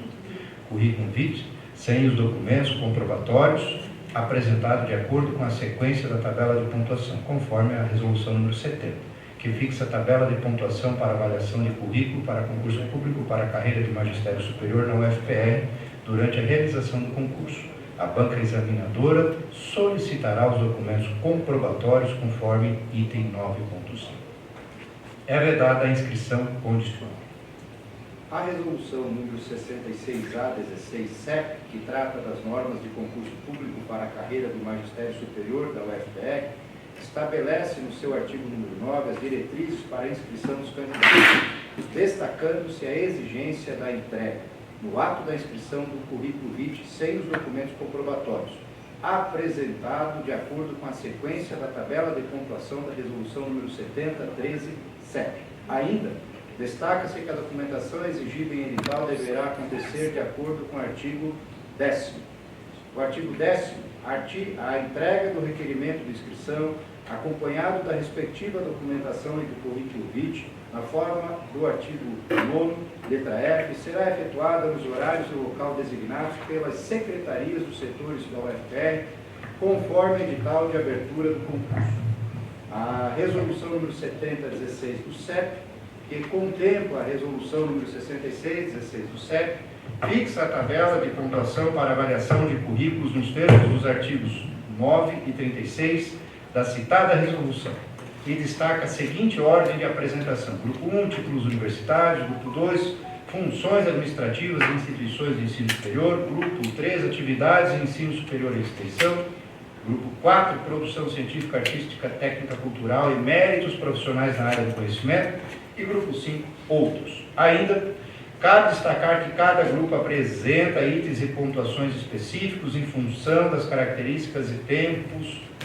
Speaker 8: Currículo vitae, sem os documentos comprobatórios, apresentado de acordo com a sequência da tabela de pontuação, conforme a resolução número 70, que fixa a tabela de pontuação para avaliação de currículo para concurso público para a carreira de magistério superior na UFPR durante a realização do concurso. A banca examinadora solicitará os documentos comprobatórios conforme item 9.5. É vedada a inscrição condicional. A resolução número 66A-16-CEP, que trata das normas de concurso público para a carreira do magistério superior da UFPR, estabelece no seu artigo número 9 as diretrizes para a inscrição dos candidatos, destacando-se a exigência da entrega no ato da inscrição do currículo vitae sem os documentos comprobatórios, apresentado de acordo com a sequência da tabela de pontuação da resolução número 70/13/CEP. Ainda, destaca-se que a documentação exigida em edital deverá acontecer de acordo com o artigo 10º. O artigo 10º, a entrega do requerimento de inscrição, acompanhado da respectiva documentação e do currículo vitae, na forma do artigo 9º, letra F, será efetuada nos horários e local designados pelas secretarias dos setores da UFPR, conforme edital de abertura do concurso. A resolução número 70/16 do CEP, que contempla a resolução número 66/16 do CEP, fixa a tabela de pontuação para avaliação de currículos nos termos dos artigos 9 e 36 da citada resolução, e destaca a seguinte ordem de apresentação: grupo 1, títulos universitários; grupo 2, funções administrativas de instituições de ensino superior; grupo 3, atividades de ensino superior e extensão; grupo 4, produção científica, artística, técnica, cultural e méritos profissionais na área do conhecimento; e grupo 5, outros. Ainda, cabe destacar que cada grupo apresenta itens e pontuações específicos em função das características e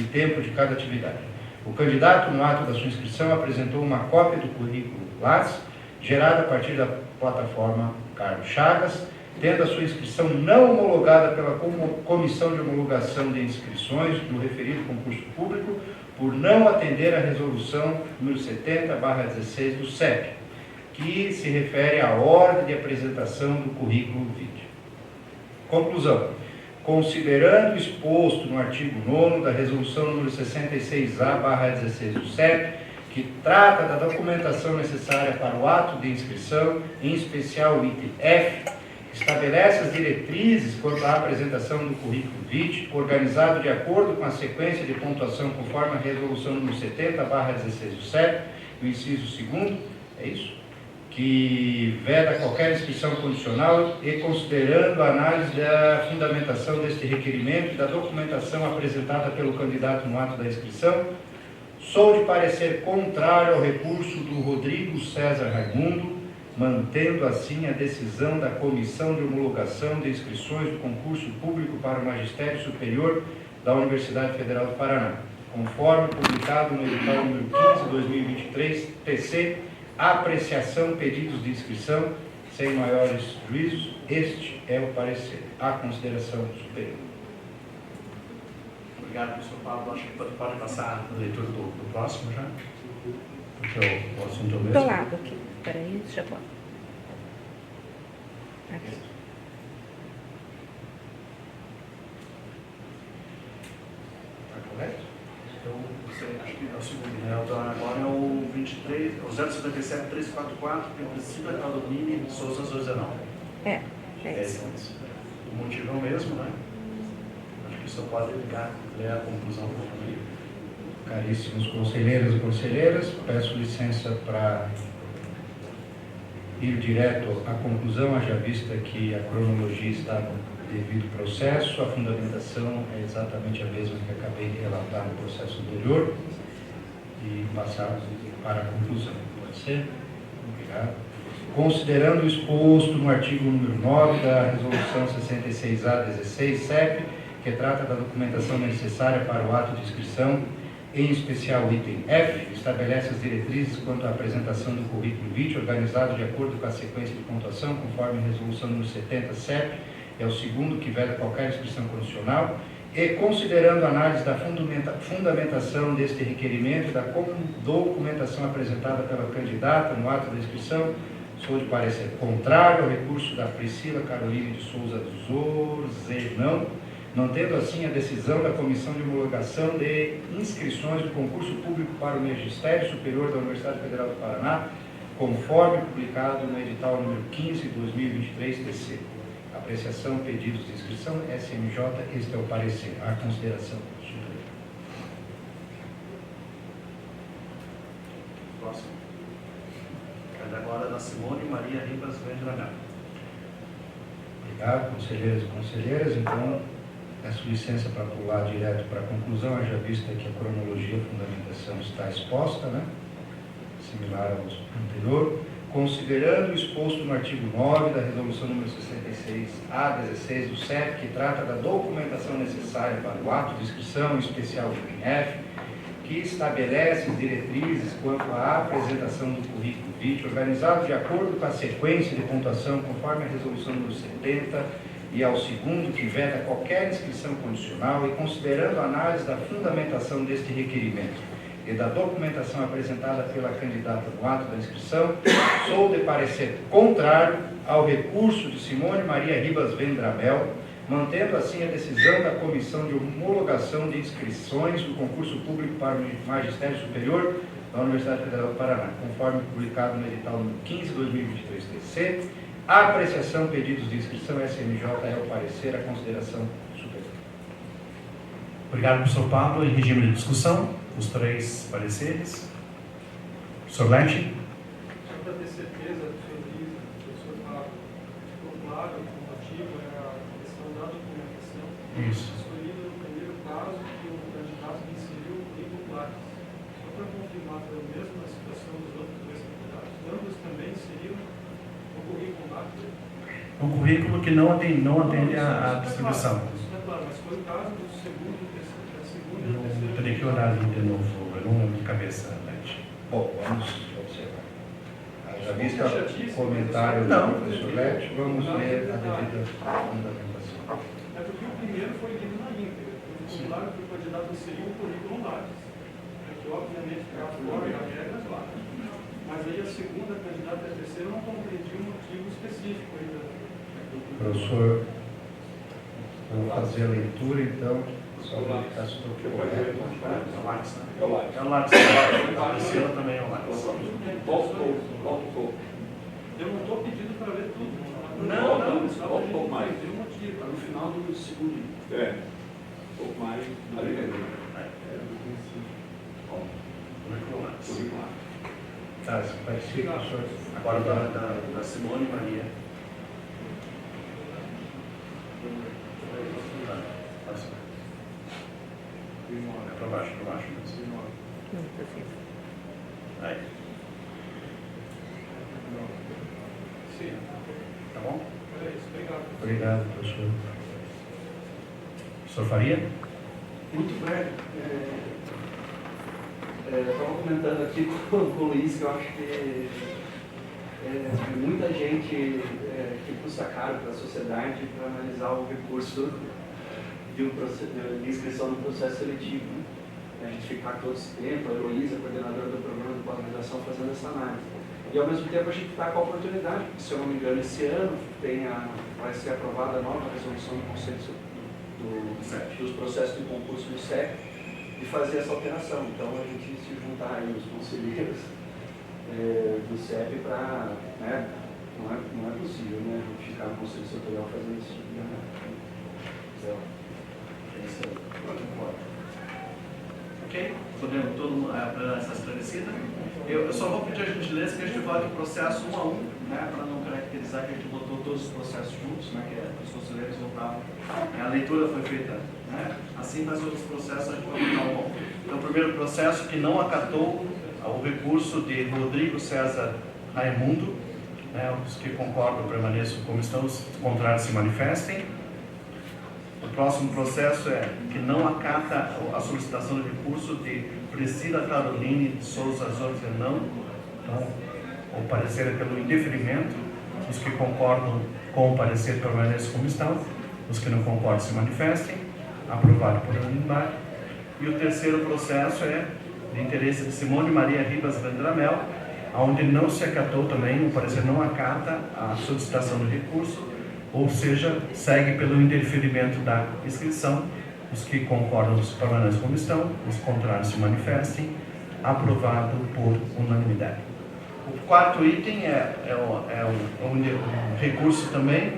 Speaker 8: tempo de cada atividade. O candidato, no ato da sua inscrição, apresentou uma cópia do currículo Lattes, gerada a partir da plataforma Carlos Chagas, tendo a sua inscrição não homologada pela Comissão de Homologação de Inscrições do referido concurso público, por não atender à resolução número 70/16 do CEP, que se refere à ordem de apresentação do currículo vitae. Conclusão. Considerando o exposto no artigo 9º da resolução número 66A/16 do CEP, que trata da documentação necessária para o ato de inscrição, em especial o item F, estabelece as diretrizes quanto à apresentação do currículo vitae, organizado de acordo com a sequência de pontuação conforme a resolução número 70/16 do CEP, o inciso 2º, é isso? Que veda qualquer inscrição condicional e considerando a análise da fundamentação deste requerimento e da documentação apresentada pelo candidato no ato da inscrição, sou de parecer contrário ao recurso do Rodrigo César Raimundo, mantendo assim a decisão da Comissão de Homologação de Inscrições do Concurso Público para o Magistério Superior da Universidade Federal do Paraná, conforme publicado no edital número 15/2023, TC, apreciação, pedidos de inscrição, sem maiores juízos, este é o parecer. A consideração superior.
Speaker 1: Obrigado, professor Pablo. Acho que pode passar a leitura do próximo já, porque o assunto é o mesmo.
Speaker 3: Do lado aqui. Peraí, já pode. Aqui.
Speaker 1: Está correto? Então, você acho que é o segundo, né? Então, agora é o 23, o 057-344, que é o princípio da Domínio Souza Zorzanão.
Speaker 3: É isso.
Speaker 1: O motivo é o mesmo, né? Acho que só pode ler a conclusão do documento.
Speaker 8: Caríssimos conselheiros e conselheiras, peço licença para ir direto à conclusão, haja vista que a cronologia está no devido processo, a fundamentação é exatamente a mesma que acabei de relatar no processo anterior, e passar para a conclusão. Pode ser? Obrigado. Considerando o exposto no artigo número 9 da Resolução 66A-16 CEP, que trata da documentação necessária para o ato de inscrição, em especial o item F, estabelece as diretrizes quanto à apresentação do currículo vitae, organizado de acordo com a sequência de pontuação, conforme a resolução número 70 CEP, é o segundo que veda qualquer inscrição condicional, e considerando a análise da fundamentação deste requerimento e da documentação apresentada pela candidata no ato da inscrição, sou de parecer contrário ao recurso da Priscila Caroline de Souza Zorzanão, mantendo assim a decisão da Comissão de Homologação de Inscrições do Concurso Público para o Magistério Superior da Universidade Federal do Paraná, conforme publicado no edital número 15/2023 TC. Apreciação, pedidos de inscrição, SMJ, este é o parecer. A consideração superior.
Speaker 1: Próximo. É agora da Simone Maria Ribas Vendramel.
Speaker 8: Obrigado, conselheiros e conselheiras. Então, peço licença para pular direto para a conclusão, haja vista que a cronologia e fundamentação está exposta, né? Similar ao anterior. Considerando o exposto no artigo 9 da Resolução número 66A-16 do CEP, que trata da documentação necessária para o ato de inscrição, em especial o item F, que estabelece as diretrizes quanto à apresentação do currículo vitae, organizado de acordo com a sequência de pontuação, conforme a Resolução número 70, e ao segundo, que veda qualquer inscrição condicional, e considerando a análise da fundamentação deste requerimento e da documentação apresentada pela candidata no ato da inscrição, sou de parecer contrário ao recurso de Simone Maria Ribas Vendramel, mantendo assim a decisão da Comissão de Homologação de Inscrições do Concurso Público para o Magistério Superior da Universidade Federal do Paraná, conforme publicado no edital número 15/2023 TC. A apreciação, pedidos de inscrição, SMJ, é o parecer, a consideração superior.
Speaker 5: Obrigado, professor Pablo. Em regime de discussão, os três pareceres. Professor Lente.
Speaker 7: Só para ter certeza, professor Pablo, ficou claro que o motivo é a questão da documentação.
Speaker 5: Isso.
Speaker 7: Escolhido no primeiro caso que o candidato inseriu o currículo Lattes. Só para confirmar, foi a mesma situação dos outros dois candidatos. Ambos também inseriram o currículo Lattes.
Speaker 5: Um currículo que não atende à distribuição.
Speaker 7: Isso é claro, mas foi o caso do segundo e terceiro.
Speaker 5: Eu teria que olhar de novo, eu não lembro de cabeça, Lente.
Speaker 8: Bom, vamos observar. Já visto o comentário do professor Lete, vamos ler a devida fundamentação.
Speaker 7: É porque o primeiro foi lido na íntegra. Ficou claro que o candidato inseriu o currículo Lattes, que obviamente ficava fora das regras lá. Mas aí a segunda candidata e a terceira não compreendiam um motivo específico ainda.
Speaker 8: Professor, vou fazer a leitura então. Só verificar se estou correto.
Speaker 1: É o Lax, né?
Speaker 2: É o Lax.
Speaker 1: É o Lax. Esse ano também é o Lax.
Speaker 2: Volta um pouco.
Speaker 7: Eu não estou pedindo para ver tudo.
Speaker 1: Não,
Speaker 7: Só
Speaker 2: um pouco mais.
Speaker 7: Tem um motivo, para no final do segundo livro.
Speaker 2: É. Um pouco mais. Ali mesmo.
Speaker 1: Currículo Lax.
Speaker 2: Currículo.
Speaker 5: Tá, isso parecido, professor.
Speaker 1: Agora da Simone Maria. É para baixo mesmo.
Speaker 3: Não precisa.
Speaker 1: Aí,
Speaker 7: Sim.
Speaker 1: tá bom?
Speaker 7: É isso, obrigado.
Speaker 5: Obrigado, professor. Professor Faria?
Speaker 9: Muito breve. Eu estava comentando aqui com o Luiz que eu acho que muita gente que custa caro para a sociedade para analisar o recurso de inscrição no processo seletivo. Né? A gente ficar todo esse tempo, a Heloísa, coordenadora do programa de pós-graduação, fazendo essa análise. E ao mesmo tempo a gente está com a oportunidade, porque se eu não me engano, esse ano vai ser aprovada a nova resolução do Conselho dos processos de concurso do CEP, de fazer essa alteração. Então a gente se juntar aí os conselheiros do CEP para, né, não é possível, né, a gente ficar no Conselho Setorial fazendo isso tipo de análise.
Speaker 1: Ok? Podemos todo mundo essa esclarecida? Eu só vou pedir a gentileza que a gente vote o processo um a um, né, para não caracterizar que a gente botou todos os processos juntos, né, que os conselheiros votavam. A leitura foi feita, né? Assim, mas outros processos a gente vai votar um a um. Então, o primeiro processo que não acatou o recurso de Rodrigo César Raimundo, né, os que concordam permaneçam como estão, os contrários se manifestem. O próximo processo é que não acata a solicitação de recurso de Priscila Caroline de Souza Zorzenão. Então, o parecer é pelo indeferimento. Os que concordam com o parecer permaneçam como estão. Os que não concordam se manifestem. Aprovado por unanimidade. E o terceiro processo é de interesse de Simone Maria Ribas Vendramel, onde não se acatou também, o parecer não acata a solicitação do recurso, ou seja, segue pelo indeferimento da inscrição. Os que concordam permanecem como estão, os contrários se manifestem. Aprovado por unanimidade. O quarto item é um recurso também,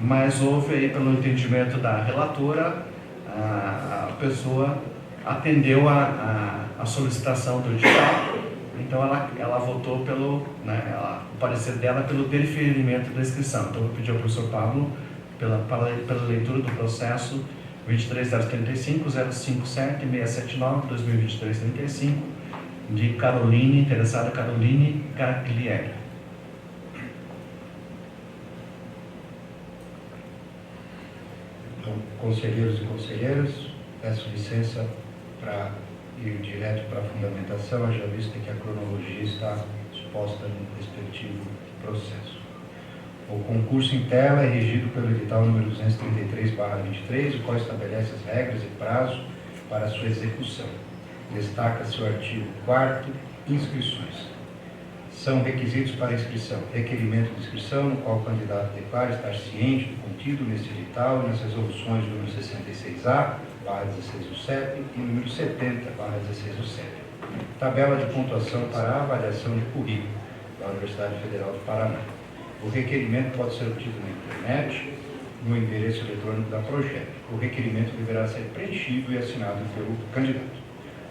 Speaker 1: mas houve aí, pelo entendimento da relatora, a pessoa atendeu a solicitação do edital, então ela votou pelo, né, o parecer dela pelo deferimento da inscrição. Então eu pedi ao professor Pablo pela leitura do processo 23035 057 679 2023 35 de Caroline, interessada Caroline Gaglieri.
Speaker 8: Então, conselheiros e conselheiras, peço licença para ir direto para a fundamentação, haja vista que a cronologia está exposta no respectivo processo. O concurso em tela é regido pelo edital número 233/23, o qual estabelece as regras e prazo para a sua execução. Destaca-se o artigo 4º, inscrições. São requisitos para inscrição: requerimento de inscrição, no qual o candidato declara estar ciente do contido nesse edital e nas resoluções número 66A/16 do CEP e número 70/16 do CEP. Tabela de pontuação para a avaliação de currículo da Universidade Federal do Paraná. O requerimento pode ser obtido na internet, no endereço eletrônico da Projeto. O requerimento deverá ser preenchido e assinado pelo candidato.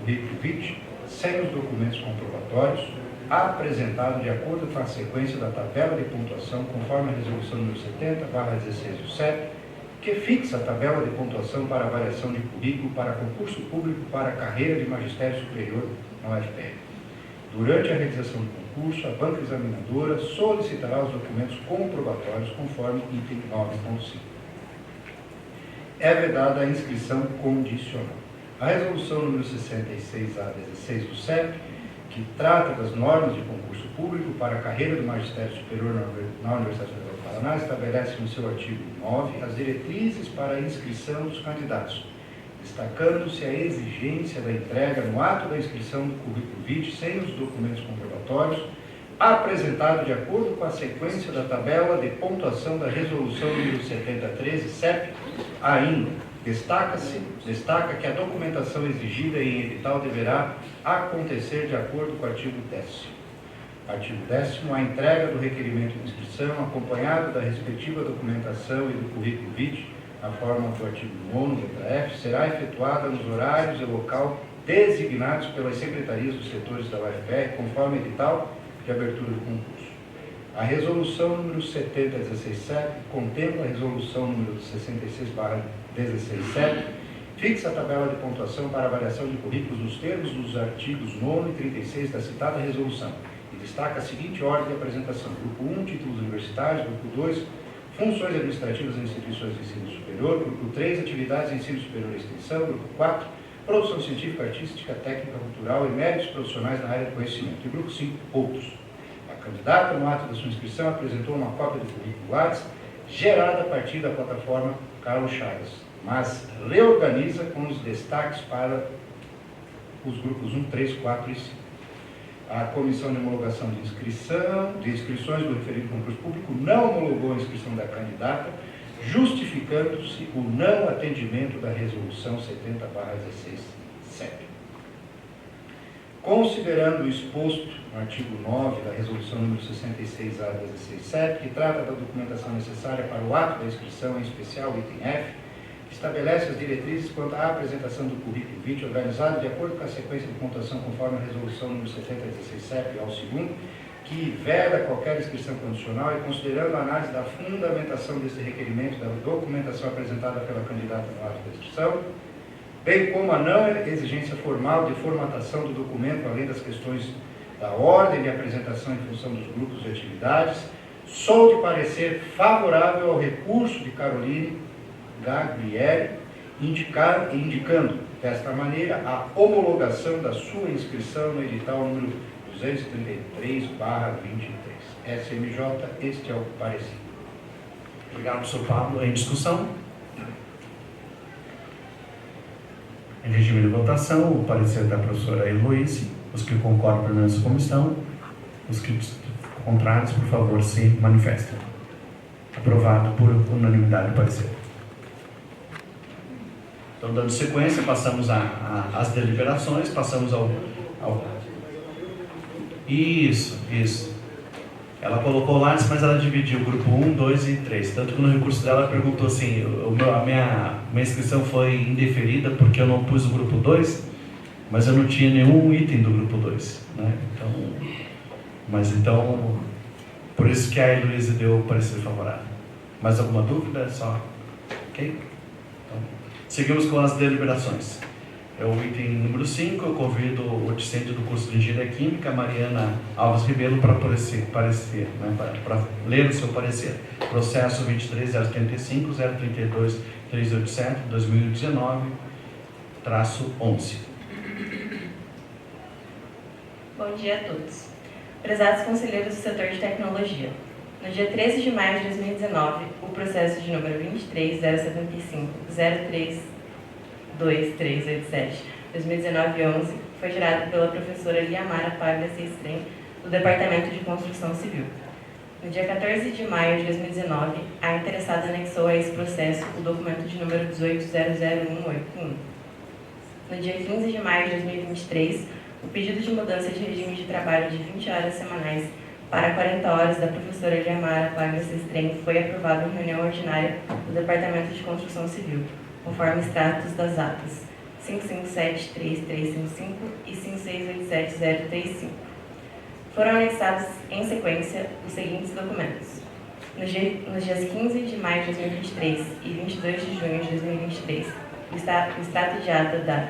Speaker 8: Currículo vitae, sem os documentos comprobatórios, apresentado de acordo com a sequência da tabela de pontuação, conforme a resolução número 70/16 do CEP, que fixa a tabela de pontuação para avaliação de currículo para concurso público para a carreira de magistério superior na UFPR. Durante a realização do concurso, a banca examinadora solicitará os documentos comprobatórios conforme item 9.5. É vedada a inscrição condicional. A resolução número 66A/16 do CEP, que trata das normas de concurso público para a carreira do magistério superior na Universidade Federal do Paraná, estabelece no seu artigo 9 as diretrizes para a inscrição dos candidatos, destacando-se a exigência da entrega no ato da inscrição do currículo vitae sem os documentos comprobatórios, apresentado de acordo com a sequência da tabela de pontuação da resolução número 7013 CEP, ainda Destaca que a documentação exigida em edital deverá acontecer de acordo com o artigo 10º. Artigo 10º, a entrega do requerimento de inscrição, acompanhado da respectiva documentação e do currículo vitae, na forma do artigo 9º, letra F, será efetuada nos horários e local designados pelas secretarias dos setores da UFPR, conforme edital de abertura do concurso. A resolução número 70/167 contempla a resolução número 66/167, fixa a tabela de pontuação para avaliação de currículos nos termos dos artigos 9 e 36 da citada resolução e destaca a seguinte ordem de apresentação: Grupo 1, títulos universitários; Grupo 2, funções administrativas em instituições de ensino superior; Grupo 3, atividades de ensino superior e extensão; Grupo 4, produção científica, artística, técnica, cultural e méritos profissionais na área de conhecimento; e Grupo 5, outros. A candidata, no ato da sua inscrição, apresentou uma cópia do currículo Lattes, gerada a partir da plataforma Carlos Chagas, mas reorganiza com os destaques para os grupos 1, 3, 4 e 5. A Comissão de Homologação de Inscrições do referido concurso público não homologou a inscrição da candidata, justificando-se o não atendimento da Resolução 70/16/7. Considerando o exposto no artigo 9 da Resolução número 66/16/7, que trata da documentação necessária para o ato da inscrição, em especial o item F, estabelece as diretrizes quanto à apresentação do currículo vitae organizado de acordo com a sequência de pontuação conforme a Resolução número 70/16/7 ao segundo, que veda qualquer inscrição condicional e considerando a análise da fundamentação desse requerimento da documentação apresentada pela candidata no ato da inscrição, bem como a não exigência formal de formatação do documento, além das questões da ordem de apresentação em função dos grupos de atividades, sou de parecer favorável ao recurso de Caroline Gaglieri, indicando, desta maneira, a homologação da sua inscrição no edital número 233/23. SMJ, este é o parecer.
Speaker 5: Obrigado, professor Pablo. Em discussão? Em regime de votação, o parecer da professora Heloíse. Os que concordam permanecem como estão. Os que contrários, por favor, se manifestem. Aprovado por unanimidade do parecer. Então, dando sequência, passamos às deliberações, passamos ao... Isso. Ela colocou lá, mas ela dividiu o grupo 1, 2 e 3. Tanto que no recurso dela ela perguntou assim, a minha inscrição foi indeferida porque eu não pus o grupo 2, mas eu não tinha nenhum item do grupo 2. Né? Então, por isso que a Heloísa deu o parecer favorável. Mais alguma dúvida? Só. Ok? Então, seguimos com as deliberações. É o item número 5, eu convido o discente do curso de Engenharia Química, Mariana Alves Ribeiro, para parecer, né, para ler o seu parecer. Processo 23.035, 032.387, 2019-11.
Speaker 10: Bom dia a todos. Prezados conselheiros do setor de tecnologia, no dia 13 de maio de 2019, o processo de número 23.075.032.387/2019-11 foi gerado pela professora Liamara Paglia Sestrem, do Departamento de Construção Civil. No dia 14 de maio de 2019, a interessada anexou a esse processo o documento de número 18.00181. No dia 15 de maio de 2023, o pedido de mudança de regime de trabalho de 20 horas semanais para 40 horas da professora Liamara Paglia Sestrem foi aprovado em reunião ordinária do Departamento de Construção Civil, conforme extratos das atas 557.3355 e 5687035. Foram anexados em sequência os seguintes documentos. Nos dias 15 de maio de 2023 e 22 de junho de 2023, o extrato de ata da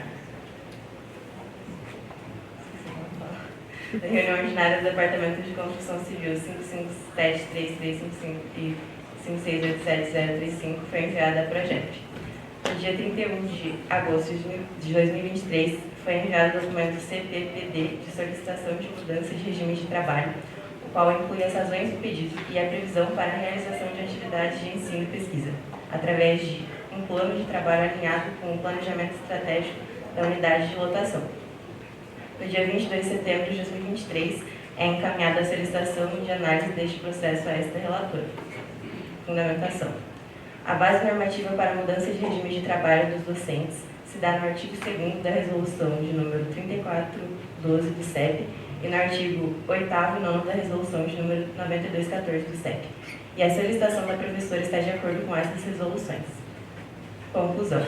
Speaker 10: reunião ordinária do Departamento de Construção Civil 557.3355 e 5687035 foi enviado à Projeto. No dia 31 de agosto de 2023, foi enviado o documento CPPD de solicitação de mudança de regime de trabalho, o qual inclui as razões do pedido e a previsão para a realização de atividades de ensino e pesquisa, através de um plano de trabalho alinhado com o planejamento estratégico da unidade de lotação. No dia 22 de setembro de 2023, é encaminhada a solicitação de análise deste processo a esta relatora. Fundamentação. A base normativa para a mudança de regime de trabalho dos docentes se dá no artigo 2º da Resolução de número 3412 do CEP e no artigo 8º e 9º da Resolução de número 9214 do CEP. E a solicitação da professora está de acordo com essas resoluções. Conclusão.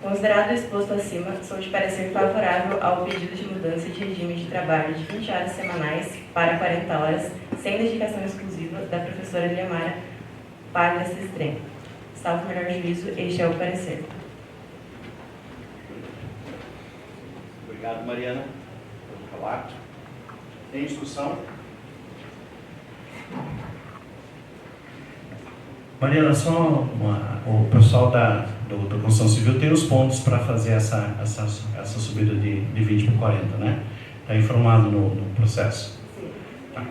Speaker 10: Considerado o exposto acima, sou de parecer favorável ao pedido de mudança de regime de trabalho de 20 horas semanais para 40 horas, sem dedicação exclusiva da professora Liamara Paglia Sestrem. Salvo o melhor juízo, este é o parecer.
Speaker 1: Obrigado, Mariana, pelo relato. Tem discussão?
Speaker 5: Mariana, o pessoal da construção civil tem os pontos para fazer essa subida de 20 para 40, né? Está informado no processo?
Speaker 10: Sim.
Speaker 5: Tá.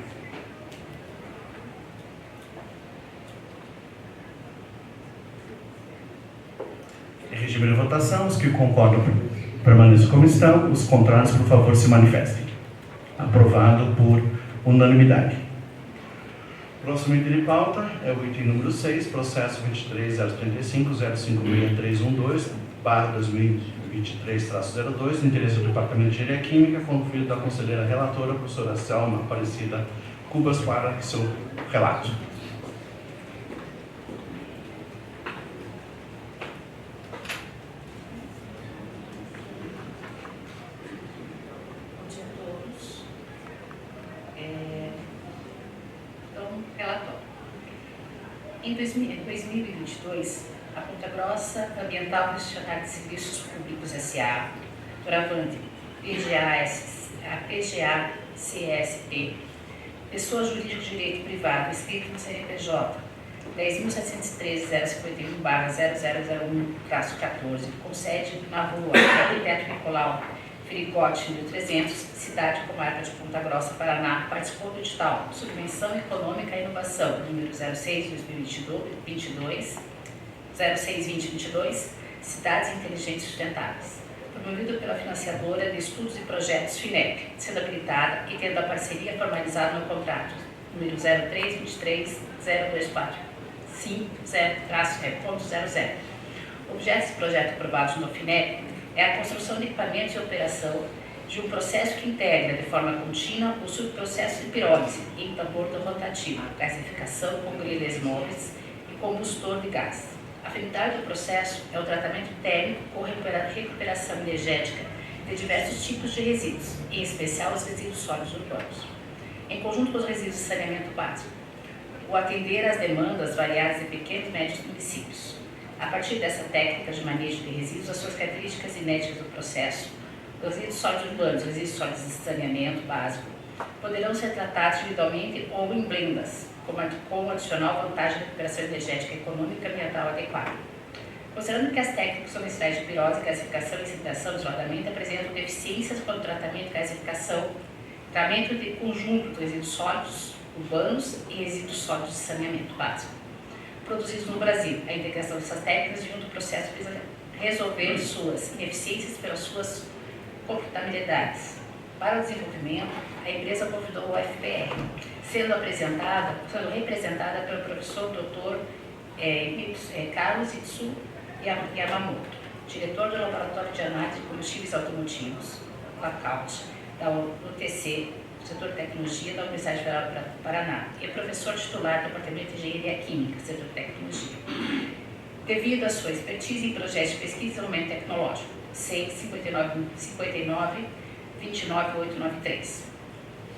Speaker 5: Em regime de votação, os que concordam permaneçam como estão, os contrários, por favor, se manifestem. Aprovado por unanimidade. Próximo item de pauta é o item número 6, processo 23.035.053/2023-02, interesse do Departamento de Engenharia Química, conferido da conselheira relatora, professora Selma Aparecida Cubas, para seu relato.
Speaker 4: Bom dia a todos. Então, relatório. Em 2022, a Ponta Grossa Ambiental Gestionária de Serviços Públicos S.A., Doravante, PGA-CSP, pessoa jurídica de direito privado, inscrita no CNPJ 10.713-051/0001-14, com sede na rua Arquiteto Nicolau Ferigotti, 1300, cidade e comarca de Ponta Grossa, Paraná, participou do edital Subvenção Econômica e Inovação, número 06-2022, 06-2022, Cidades Inteligentes Sustentáveis, promovido pela financiadora de Estudos e Projetos FINEP, sendo habilitada e tendo a parceria formalizada no contrato, número 03-23-0245-0-0. Objeto desse projeto aprovado no FINEP é a construção de equipamentos e operação de um processo que integra de forma contínua o subprocesso de pirólise em tambor rotativo, gasificação com grelhas móveis e combustor de gás. A finalidade do processo é o tratamento térmico ou recuperação energética de diversos tipos de resíduos, em especial os resíduos sólidos urbanos, em conjunto com os resíduos de saneamento básico, o atender às demandas variadas de pequenos e médios municípios. A partir dessa técnica de manejo de resíduos, as suas características inéditas do processo, os resíduos sólidos urbanos e os resíduos sólidos de saneamento básico poderão ser tratados individualmente ou em blendas, com adicional vantagem de recuperação energética econômica e ambiental adequada. Considerando que as técnicas comerciais de pirose, gasificação e incineração isoladamente apresentam deficiências quanto ao tratamento, gasificação, tratamento de conjunto de resíduos sólidos urbanos e resíduos sólidos de saneamento básico produzidos no Brasil. A integração dessas técnicas junto ao processo visa resolver suas ineficiências pelas suas computabilidades. Para o desenvolvimento, a empresa convidou o UFPR, sendo representada pelo professor Dr. Carlos Itsu Yamamoto, diretor do Laboratório de Análise de Combustíveis Automotivos, LACAUT, da UTC, Setor de Tecnologia da Universidade Federal do Paraná, e professor titular do Departamento de Engenharia Química, Setor de Tecnologia. Devido à sua expertise em projetos de pesquisa e desenvolvimento tecnológico, C 59.29893.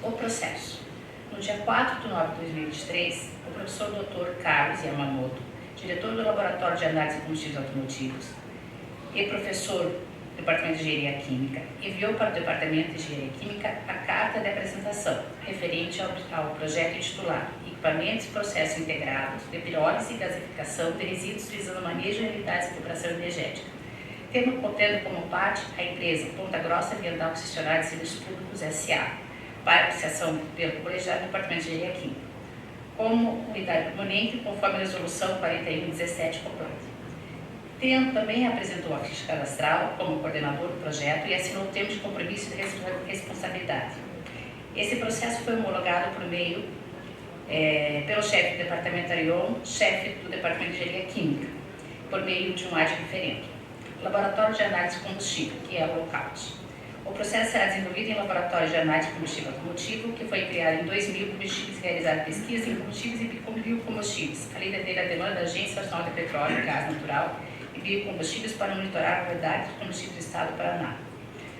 Speaker 4: O processo. No dia 4 de nove de 2023, o professor Dr. Carlos Yamamoto, diretor do Laboratório de Análise de Combustíveis Automotivos e professor do Departamento de Engenharia Química, enviou para o Departamento de Engenharia Química a carta de apresentação referente ao projeto intitulado Equipamentos e Processos Integrados de Pirólise e Gasificação de Resíduos visando manejo de unidades de recuperação energética, tendo como parte a empresa Ponta Grossa Ambiental Gestionária de Serviços Públicos S.A., para apreciação pelo colegiado do Departamento de Engenharia Química, como unidade permanente, conforme a resolução 4117 completa. Também apresentou a ficha cadastral como coordenador do projeto e assinou o termo de compromisso de responsabilidade. Esse processo foi homologado pelo chefe do Departamento Arion, chefe do Departamento de Engenharia Química,
Speaker 11: por meio de um ad referendo. Laboratório de Análise de Combustível, que é o Lookout. O processo será desenvolvido em laboratório de análise de combustível automotivo, que foi criado em 2000 com o objetivo de realizar pesquisa em combustíveis e biocombustíveis, além de atender a demanda da Agência Nacional de Petróleo e Gás Natural e Biocombustíveis para monitorar a qualidade do combustível do Estado do Paraná,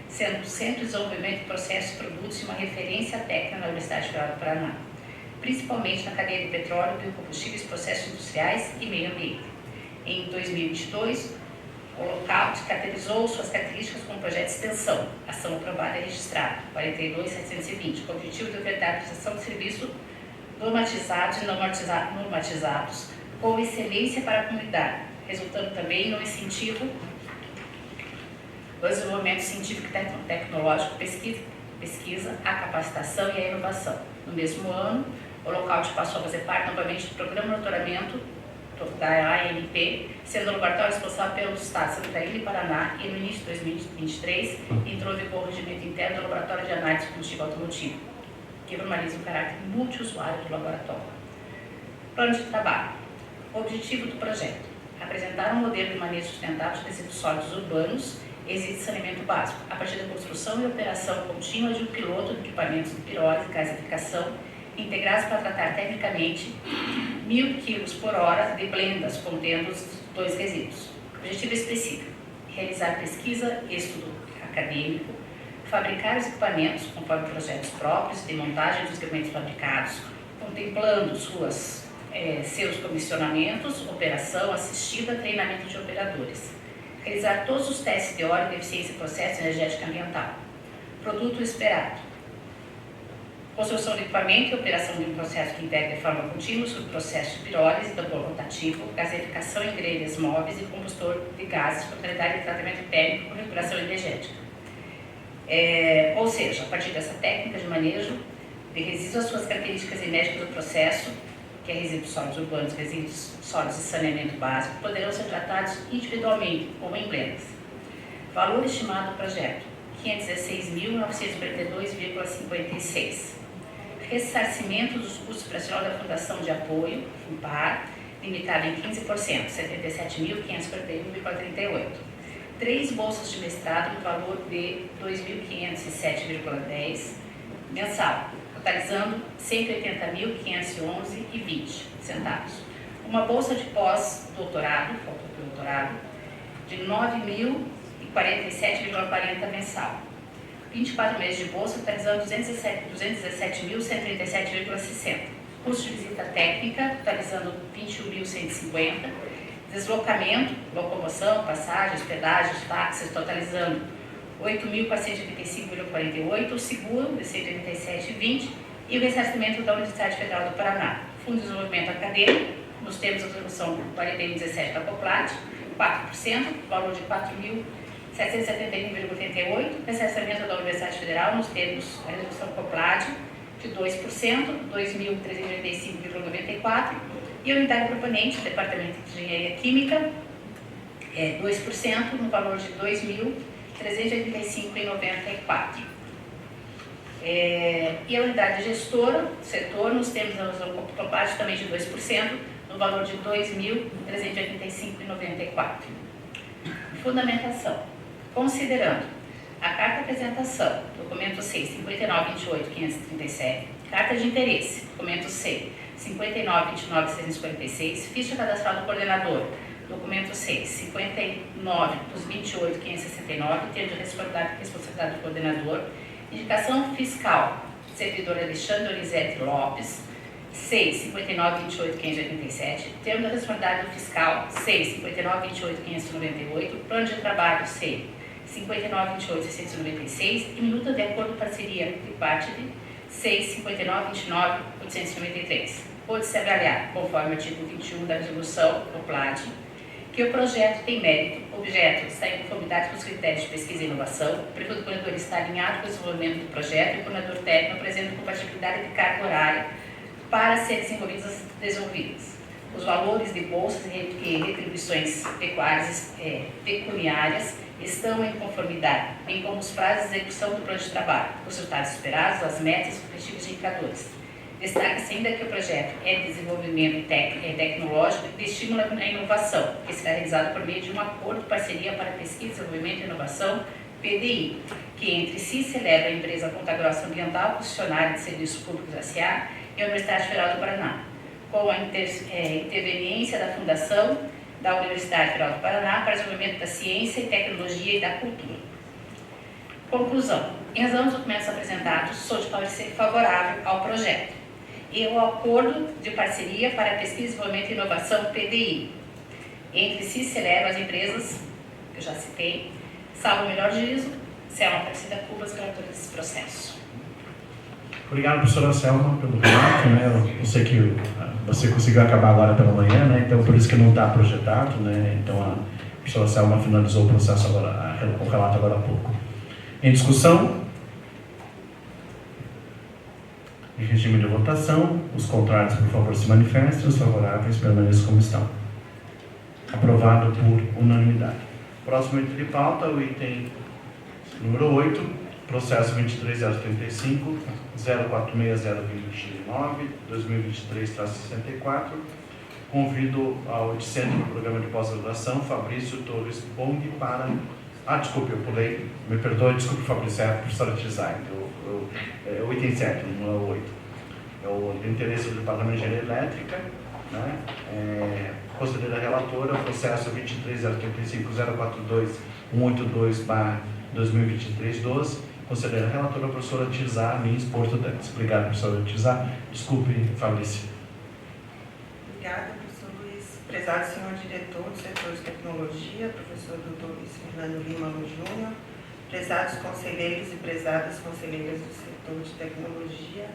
Speaker 11: sendo Centro de Desenvolvimento de Processos e Produtos uma referência técnica na Universidade Federal do Paraná, principalmente na cadeia de petróleo, biocombustíveis, processos industriais e meio ambiente. Em 2022, o Lookout caracterizou suas características como projeto de extensão, ação aprovada e registrada, 42720, com o objetivo de ofertar prestação de serviço normatizados e normatizados com excelência para a comunidade, resultando também no incentivo do desenvolvimento científico e tecnológico, pesquisa, a capacitação e a inovação. No mesmo ano, o Lookout passou a fazer parte novamente do Programa de Monitoramento da ANP, sendo o laboratório responsável pelos estados de Santa Catarina e Paraná, e no início de 2023 entrou em vigor o regimento interno do Laboratório de Análise de Combustível Automotivo, que formaliza o caráter multiusuário do laboratório. Plano de trabalho. O objetivo do projeto: apresentar um modelo de manejo sustentável de resíduos sólidos urbanos e resíduos de saneamento básico, a partir da construção e operação contínua de um piloto de equipamentos de pirólise e gasificação integrados para tratar tecnicamente 1.000 kg por hora de blendas contendo os dois resíduos. Objetivo específico: realizar pesquisa e estudo acadêmico, fabricar os equipamentos conforme projetos próprios de montagem dos equipamentos fabricados, contemplando seus comissionamentos, operação assistida, treinamento de operadores. Realizar todos os testes teóricos de eficiência e processo energético ambiental. Produto esperado: construção de equipamento e operação de um processo que integra de forma contínua sobre o processo de pirólise, tambor rotativo, gasificação em grelhas móveis e combustor de gases com finalidade de tratamento térmico com regulação energética. Ou seja, a partir dessa técnica de manejo de resíduos, as suas características enérgicas do processo, que é resíduos sólidos urbanos, resíduos sólidos de saneamento básico, poderão ser tratados individualmente ou em blendas. Valor estimado do projeto: R$ 516.942,56. Ressarcimento dos custos operacionais da Fundação de Apoio, FUNPAR, limitado em 15%, R$ 77.541,38. 3 bolsas de mestrado no valor de R$ 2.507,10 mensal, totalizando R$ 180.511,20. Uma bolsa de pós-doutorado, de R$ 9.047,40 mensal. 24 meses de bolsa, totalizando R$ 217.137,60. Custo de visita técnica, totalizando R$ 21.150. Deslocamento, locomoção, passagem, hospedagens, táxis, totalizando R$ 8.485,48. O seguro, de R$ 187,20. E o ressarcimento da Universidade Federal do Paraná. Fundo de Desenvolvimento Acadêmico, nos termos da resolução 4117 da COPLAT, 4%, valor de R$ 4.771,88, ressarcimento da Universidade Federal, nos termos da resolução COPLAT, de 2%, R$ 2.395,94, e a unidade proponente, Departamento de Engenharia Química, 2%, no valor de R$ 2.385,94. E a unidade gestora, setor, nos termos da resolução COPLAT, também de 2%, no valor de R$ 2.385,94. Fundamentação. Considerando a carta de apresentação, documento C, 59.28.537, carta de interesse, documento C, 59.29.646, ficha cadastral do coordenador, documento C, 59.28.569, termo de responsabilidade do coordenador, indicação fiscal, servidor Alexandre Donizete Lopes, C, 59.28.587, termo da responsabilidade do fiscal, C, 59.28.598, plano de trabalho, C, 59.28.696 e minuta de acordo de parceria de parte de C, 59.29.893. Pode-se avaliar, conforme o artigo 21 da resolução COPLAT, que o projeto tem mérito, objeto está em conformidade com os critérios de pesquisa e inovação, o perfil do coordenador está alinhado com o desenvolvimento do projeto e o coordenador técnico apresenta compatibilidade de carga horária para serem desenvolvidas. Os valores de bolsas e retribuições pecuniárias estão em conformidade, bem como os prazos de execução do plano de trabalho, os resultados esperados, as metas e os objetivos de indicadores. Destaca-se ainda que o projeto é de desenvolvimento tecnológico e de estímulo à inovação, que será realizado por meio de um acordo de parceria para pesquisa, desenvolvimento e inovação, PDI, que entre si celebra a empresa Ponta Grossa Ambiental, concessionária de serviços públicos SA, e a Universidade Federal do Paraná, com a interveniência da Fundação da Universidade Federal do Paraná para o desenvolvimento da ciência e tecnologia e da cultura. Conclusão. Em razão dos documentos apresentados, sou de parecer favorável ao projeto e ao acordo de parceria para pesquisa, desenvolvimento e inovação, PDI. Entre si celebram as empresas, que eu já citei, salvo o melhor juízo, Selma Aparecida Cubas, relatora desse processo.
Speaker 5: Obrigado, professora Selma, pelo relato. Né? Eu sei que você conseguiu acabar agora pela manhã, né? Então por isso que não está projetado. Né? Então a professora Selma finalizou o processo agora, o relato agora há pouco. Em discussão, em regime de votação, os contrários, por favor, se manifestem, os favoráveis permaneçam como estão. Aprovado por unanimidade. Próximo item de pauta, o item número 8, processo 23035, 046029, 2023-64. Convido ao discente do programa de pós-graduação, Fabrício Torres Bong, para... desculpe, eu pulei. Me perdoe, desculpe, Fabrício, é a professora Tizai. É o item 7, não é o 8. É o de interesse do Departamento de Engenharia Elétrica, né? Considerada relatora, processo 23035-042-182/2023-12. Considerada relatora, a professora Tizai Lins Porto Dantas. Obrigado, professora Tizai. Desculpe, Fabrício.
Speaker 12: Obrigada, professor Luiz. Prezado senhor diretor do setor de tecnologia, professor Dr. Luiz Fernando Lima Júnior, prezados conselheiros e prezadas conselheiras do setor de tecnologia,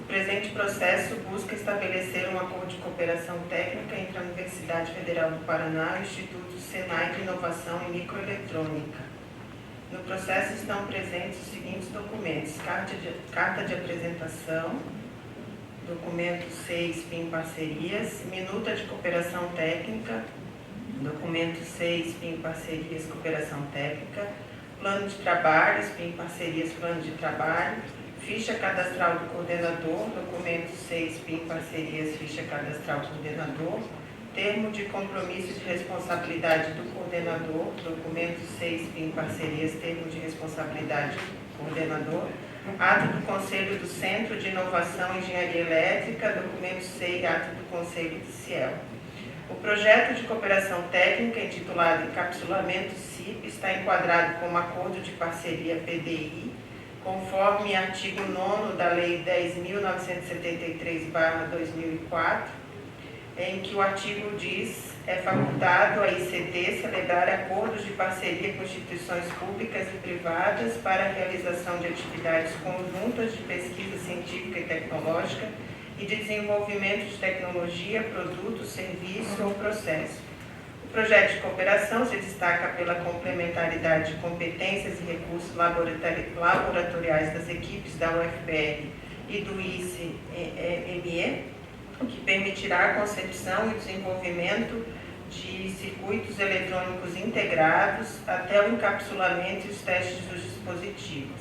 Speaker 12: o presente processo busca estabelecer um acordo de cooperação técnica entre a Universidade Federal do Paraná e o Instituto Senai de Inovação em Microeletrônica. No processo estão presentes os seguintes documentos: carta de apresentação, documento 6, PIM Parcerias, minuta de cooperação técnica, documento 6, PIM Parcerias, cooperação técnica, plano de trabalhos, PIM Parcerias, plano de trabalho, ficha cadastral do coordenador, documento 6, PIM Parcerias, ficha cadastral do coordenador, termo de compromisso de responsabilidade do coordenador, documento 6, PIM Parcerias, termo de responsabilidade do coordenador, ato do Conselho do Centro de Inovação e Engenharia Elétrica, documento 6, ato do Conselho do CIEL. O projeto de cooperação técnica, intitulado Encapsulamento CIP, está enquadrado como acordo de parceria PDI, conforme artigo 9º da Lei 10.973/2004, em que o artigo diz: é facultado à ICT celebrar acordos de parceria com instituições públicas e privadas para a realização de atividades conjuntas de pesquisa científica e tecnológica e de desenvolvimento de tecnologia, produto, serviço ou processo. O projeto de cooperação se destaca pela complementaridade de competências e recursos laboratoriais das equipes da UFPR e do ICME, o que permitirá a concepção e desenvolvimento de circuitos eletrônicos integrados até o encapsulamento e os testes dos dispositivos.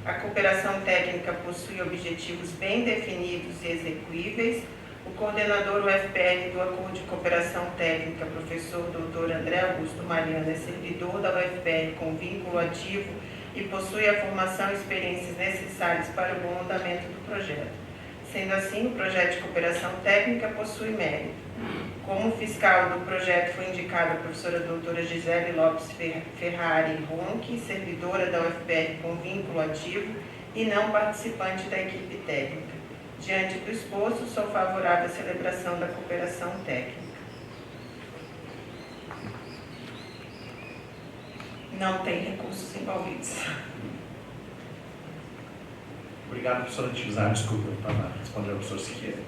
Speaker 12: A cooperação técnica possui objetivos bem definidos e execuíveis. O coordenador UFPR do Acordo de Cooperação Técnica, professor Dr. André Augusto Mariano, é servidor da UFPR com vínculo ativo e possui a formação e experiências necessárias para o bom andamento do projeto. Sendo assim, o projeto de cooperação técnica possui mérito. Como fiscal do projeto foi indicada a professora doutora Gisele Lopes Ferrari Ronque, servidora da UFPR com vínculo ativo e não participante da equipe técnica. Diante do exposto, sou favorável à celebração da cooperação técnica. Não tem recursos envolvidos.
Speaker 5: Obrigado, professora Tizar. Desculpa, eu estava respondendo ao professor Siqueira.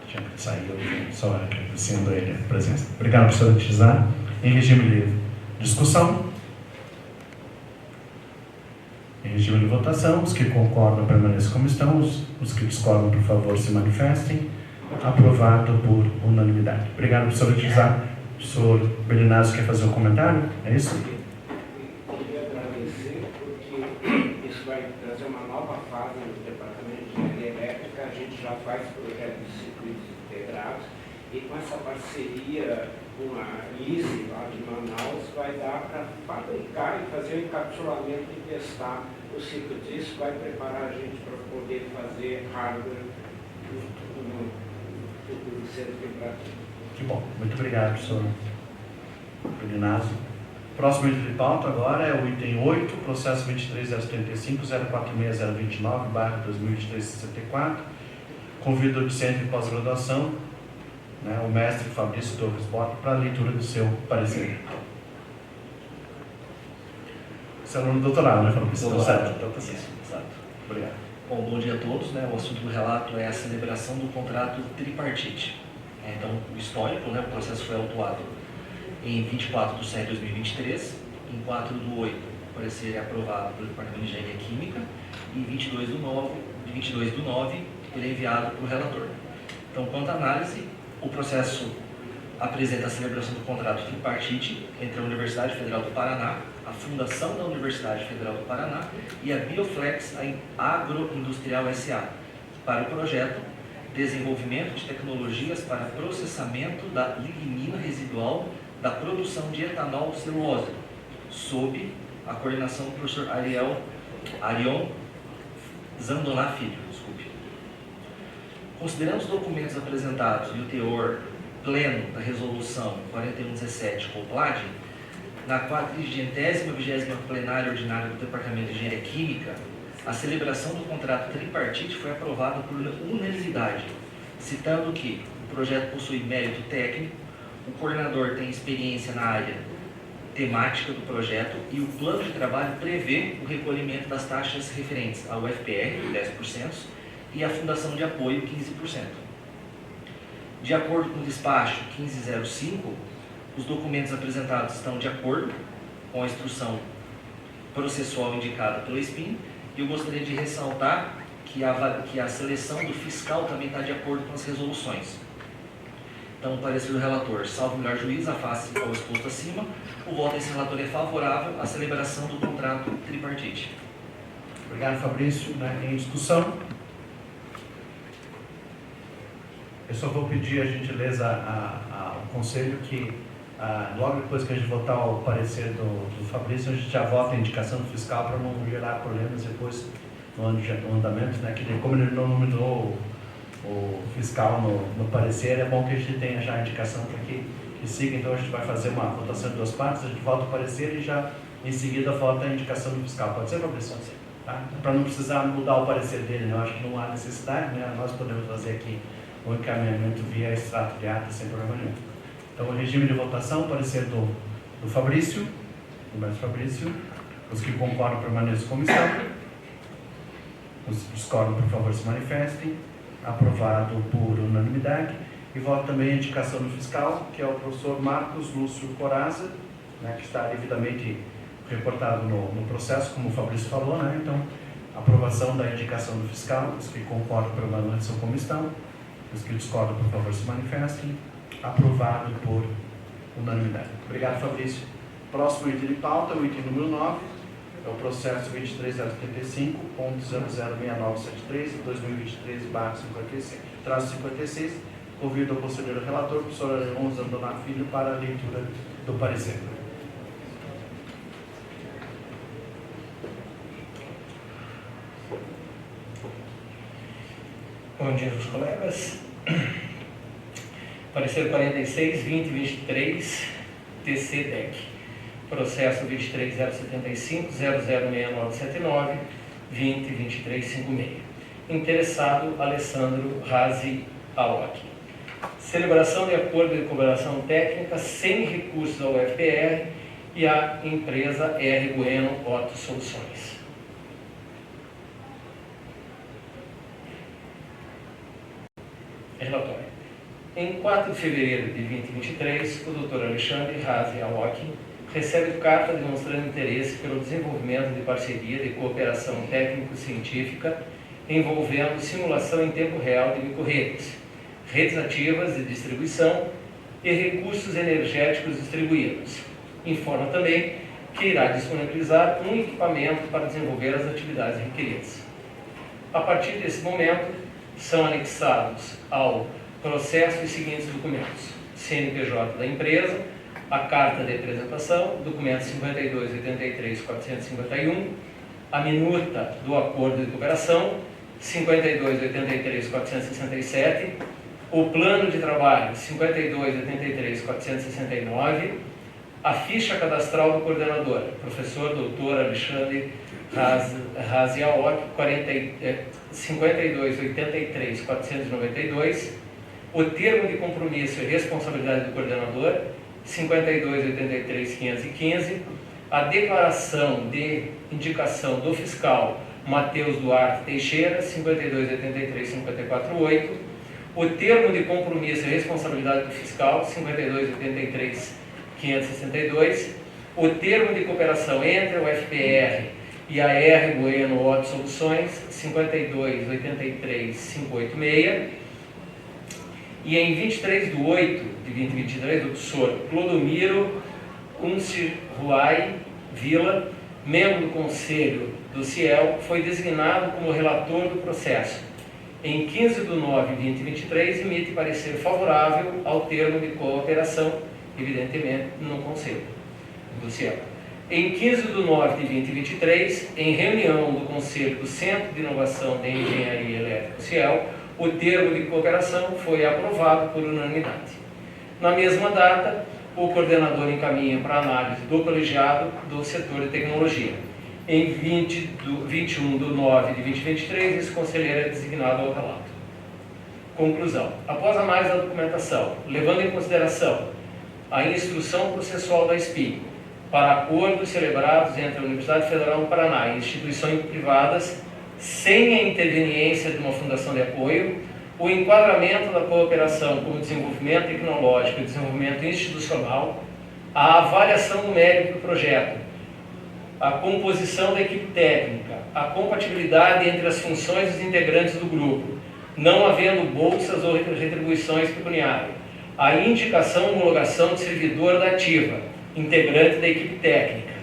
Speaker 5: Tinha que sair, eu só agradecendo a ele a presença. Obrigado, professora Tizar. Em regime livre. Discussão. Em regime de votação, os que concordam permaneçam como estão, os que discordam, por favor, se manifestem. Aprovado por unanimidade. Obrigado, professora Tizar. O professor Belinazzo quer fazer um comentário? É isso?
Speaker 8: Queria agradecer
Speaker 13: agradecer, porque isso vai trazer uma nova fase no Departamento de Engenharia Elétrica. A gente já faz projetos de circuitos integrados e com essa parceria com a ISE lá de Manaus vai dar para fabricar e fazer o encapsulamento e testar o circuito. Isso vai preparar a gente para poder fazer hardware no futuro centro de Brasília.
Speaker 5: Que bom, muito obrigado, professor Linazzo. Próximo item de pauta agora é o item 8, processo 23.035.046.029/2023-64. Convido o docente de pós-graduação, né, o mestre Fabrício Torres Botta, para a leitura do seu parecer. Você é aluno do doutorado, né, Fabrício?
Speaker 14: Doutorado.
Speaker 5: Então, tá certo.
Speaker 14: Exato.
Speaker 5: Obrigado.
Speaker 14: Bom dia a todos. Né? O assunto do relato é a celebração do contrato tripartite. Então, o histórico, né, o processo foi autuado em 24 de setembro de 2023, em 4 de 8, o parecer é aprovado pelo Departamento de Engenharia Química, e 22 de 9, ele é enviado para o relator. Então, quanto à análise, o processo apresenta a celebração do contrato tripartite entre a Universidade Federal do Paraná, a Fundação da Universidade Federal do Paraná e a Bioflex Agroindustrial S.A. para o projeto Desenvolvimento de Tecnologias para Processamento da Lignina Residual da Produção de Etanol Celulose, sob a coordenação do professor Arion Zandoná Filho. Considerando os documentos apresentados e o teor pleno da resolução 4117 COPLAD, na 420ª plenária ordinária do Departamento de Engenharia Química, a celebração do contrato tripartite foi aprovada por unanimidade, citando que o projeto possui mérito técnico, o coordenador tem experiência na área temática do projeto e o plano de trabalho prevê o recolhimento das taxas referentes ao FPR, 10%, e à Fundação de Apoio, 15%. De acordo com o despacho 1505, os documentos apresentados estão de acordo com a instrução processual indicada pelo SPIN, e eu gostaria de ressaltar que a seleção do fiscal também está de acordo com as resoluções. Então, o parecer do relator, salvo o melhor juízo, a face ao exposto acima, o voto desse relator é favorável à celebração do contrato tripartite.
Speaker 5: Obrigado, Fabrício. Em discussão? Eu só vou pedir a gentileza ao Conselho que, logo depois que a gente votar o parecer do Fabrício, a gente já vota a indicação do fiscal para não gerar problemas depois no andamento, né? Que como ele não nominou o fiscal no parecer, é bom que a gente tenha já a indicação para que siga. Então a gente vai fazer uma votação de duas partes, a gente vota o parecer e já em seguida vota a indicação do fiscal. Pode ser, Fabrício? Tá? Para não precisar mudar o parecer dele, né? Eu acho que não há necessidade, né? Nós podemos fazer aqui o encaminhamento via extrato de ata sem problema nenhum. Então, o regime de votação, parecer do Fabrício, do mestre Fabrício. Os que concordam permaneçam como estão. Os que discordam, por favor, se manifestem. Aprovado por unanimidade. E voto também a indicação do fiscal, que é o professor Marcos Lúcio Coraza, né, que está devidamente reportado no processo, como o Fabrício falou, né? Então, aprovação da indicação do fiscal. Os que concordam permaneçam como estão. Os que discordam, por favor, se manifestem. Aprovado por unanimidade. Obrigado, Fabrício. Próximo item de pauta, o item número 9, é o processo 23.075.006973/2023/56. Traço 56. Convido o conselheiro relator, professor Arion Zandoná Filho, para a leitura do parecer.
Speaker 15: Bom dia aos colegas. Parecer 46.2023 TC-DEC. Processo 23.075.006979/2023/56. Interessado Alessandro Razi Aoki. Celebração de acordo de cooperação técnica sem recursos ao FPR e à empresa R. Bueno Otto Soluções. Relatório. Em 4 de fevereiro de 2023, o Dr. Alexandre Razi Aoki recebe carta demonstrando interesse pelo desenvolvimento de parceria de cooperação técnico-científica envolvendo simulação em tempo real de microrredes, redes ativas de distribuição e recursos energéticos distribuídos. Informa também que irá disponibilizar um equipamento para desenvolver as atividades requeridas. A partir desse momento, são anexados ao processo os seguintes documentos: CNPJ da empresa, a carta de apresentação, documento 52.83.451, a minuta do acordo de cooperação, 52.83.467, o plano de trabalho, 52.83.469, a ficha cadastral do coordenador, professor Dr. Alexandre Raziaok, 52.83.492, o termo de compromisso e responsabilidade do coordenador, 52.83.515, a declaração de indicação do fiscal Matheus Duarte Teixeira, 52.83.548, o termo de compromisso e responsabilidade do fiscal, 52.83.562, o termo de cooperação entre o FPR e a R. Bueno Otto Soluções, 52.83.586, e em 23/8/2023, o professor Clodomiro Unciruai Vila, membro do Conselho do CIEL, foi designado como relator do processo. Em 15/9/2023, emite parecer favorável ao termo de cooperação, evidentemente, no Conselho do CIEL. Em 15/9/2023, em reunião do Conselho do Centro de Inovação de Engenharia Elétrica CIEL, o termo de cooperação foi aprovado por unanimidade. Na mesma data, o coordenador encaminha para análise do colegiado do setor de tecnologia. Em 21/9/2023, esse conselheiro é designado ao relato. Conclusão. Após análise da documentação, levando em consideração a instrução processual da SPI para acordos celebrados entre a Universidade Federal do Paraná e instituições privadas, sem a interveniência de uma fundação de apoio, o enquadramento da cooperação como desenvolvimento tecnológico e desenvolvimento institucional, a avaliação numérica do projeto, a composição da equipe técnica, a compatibilidade entre as funções dos integrantes do grupo, não havendo bolsas ou retribuições pecuniárias, a indicação e homologação de servidor da ativa, integrante da equipe técnica,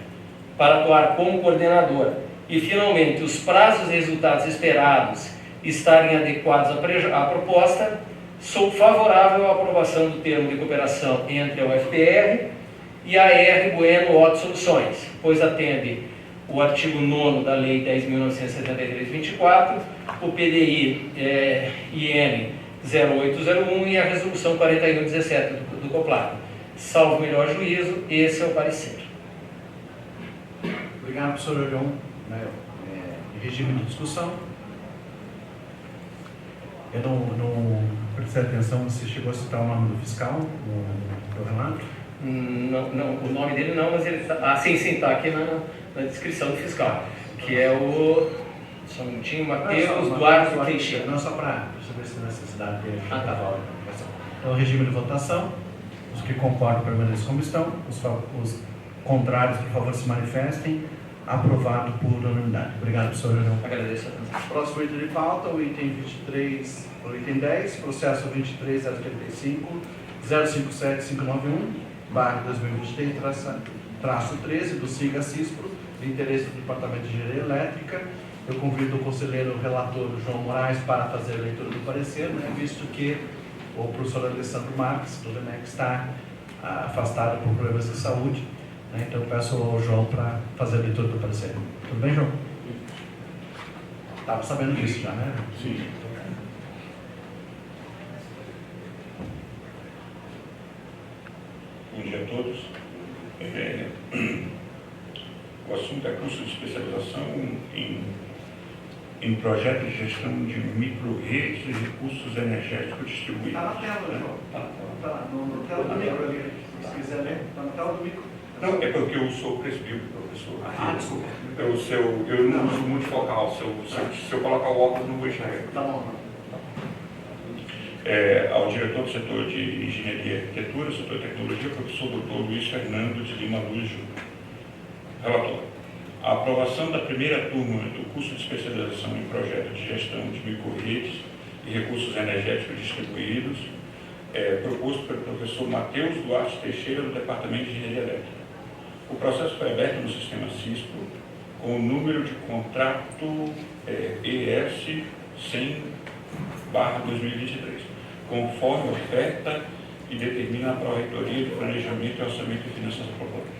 Speaker 15: para atuar como coordenador, e, finalmente, os prazos e resultados esperados estarem adequados à proposta, sou favorável à aprovação do termo de cooperação entre a UFPR e a R. Bueno Otto Soluções, pois atende o artigo 9º da Lei 10.973/24, o PDI IN 0801 e a Resolução 4117 do COPLAG. Salvo melhor juízo, esse é o parecer.
Speaker 5: Obrigado, professor Orion. Em regime de discussão, eu não prestei atenção se chegou a citar o nome do fiscal no relato.
Speaker 15: Não, o nome dele não, mas ele está. Sim, está aqui na descrição do fiscal, que é o. Só um minutinho, Matheus Duarte Teixeira.
Speaker 5: Não, só para saber se a necessidade dele. Tá. Então, regime de votação. Os que concordam permaneçam como estão. Os contrários, por favor, se manifestem. Aprovado por unanimidade. Obrigado, professor Orion.
Speaker 15: Agradeço a atenção.
Speaker 1: Próximo item de pauta, o item 23, o item 10, processo 23.035.0591/2023-13 do SIGA CISPRO, de interesse do Departamento de Engenharia Elétrica. Eu convido o conselheiro relator João Moraes para fazer a leitura do parecer, visto que o professor Alessandro Marques, do LEMEC, está afastado por problemas de saúde. Então eu peço ao João para fazer a leitura do parecer. Tudo bem, João? Estava sabendo disso já, né?
Speaker 2: Sim. Bom dia a todos. O assunto é curso de especialização em projeto de gestão de micro-redes e recursos energéticos distribuídos.
Speaker 1: Está na tela, João. Está na tela do micro ali. Se quiser ler, está na tela do micro.
Speaker 2: Não, é porque eu sou presbítero, professor.
Speaker 1: Desculpa.
Speaker 2: Eu não uso multifocal. Se eu colocar o óculos, não vou enxergar.
Speaker 1: Tá bom.
Speaker 2: Ao diretor do setor de Engenharia e Arquitetura, setor de Tecnologia, professor Dr. Luiz Fernando de Lima Lúcio. Relatório. A aprovação da primeira turma do curso de especialização em projeto de gestão de micro-redes e recursos energéticos distribuídos proposto pelo professor Matheus Duarte Teixeira, do Departamento de Engenharia Elétrica.
Speaker 16: O processo foi aberto no sistema Cisco com o número de contrato ES 100/2023, conforme a oferta e determina a Pró-Reitoria de Planejamento e Orçamento e Finanças Públicas.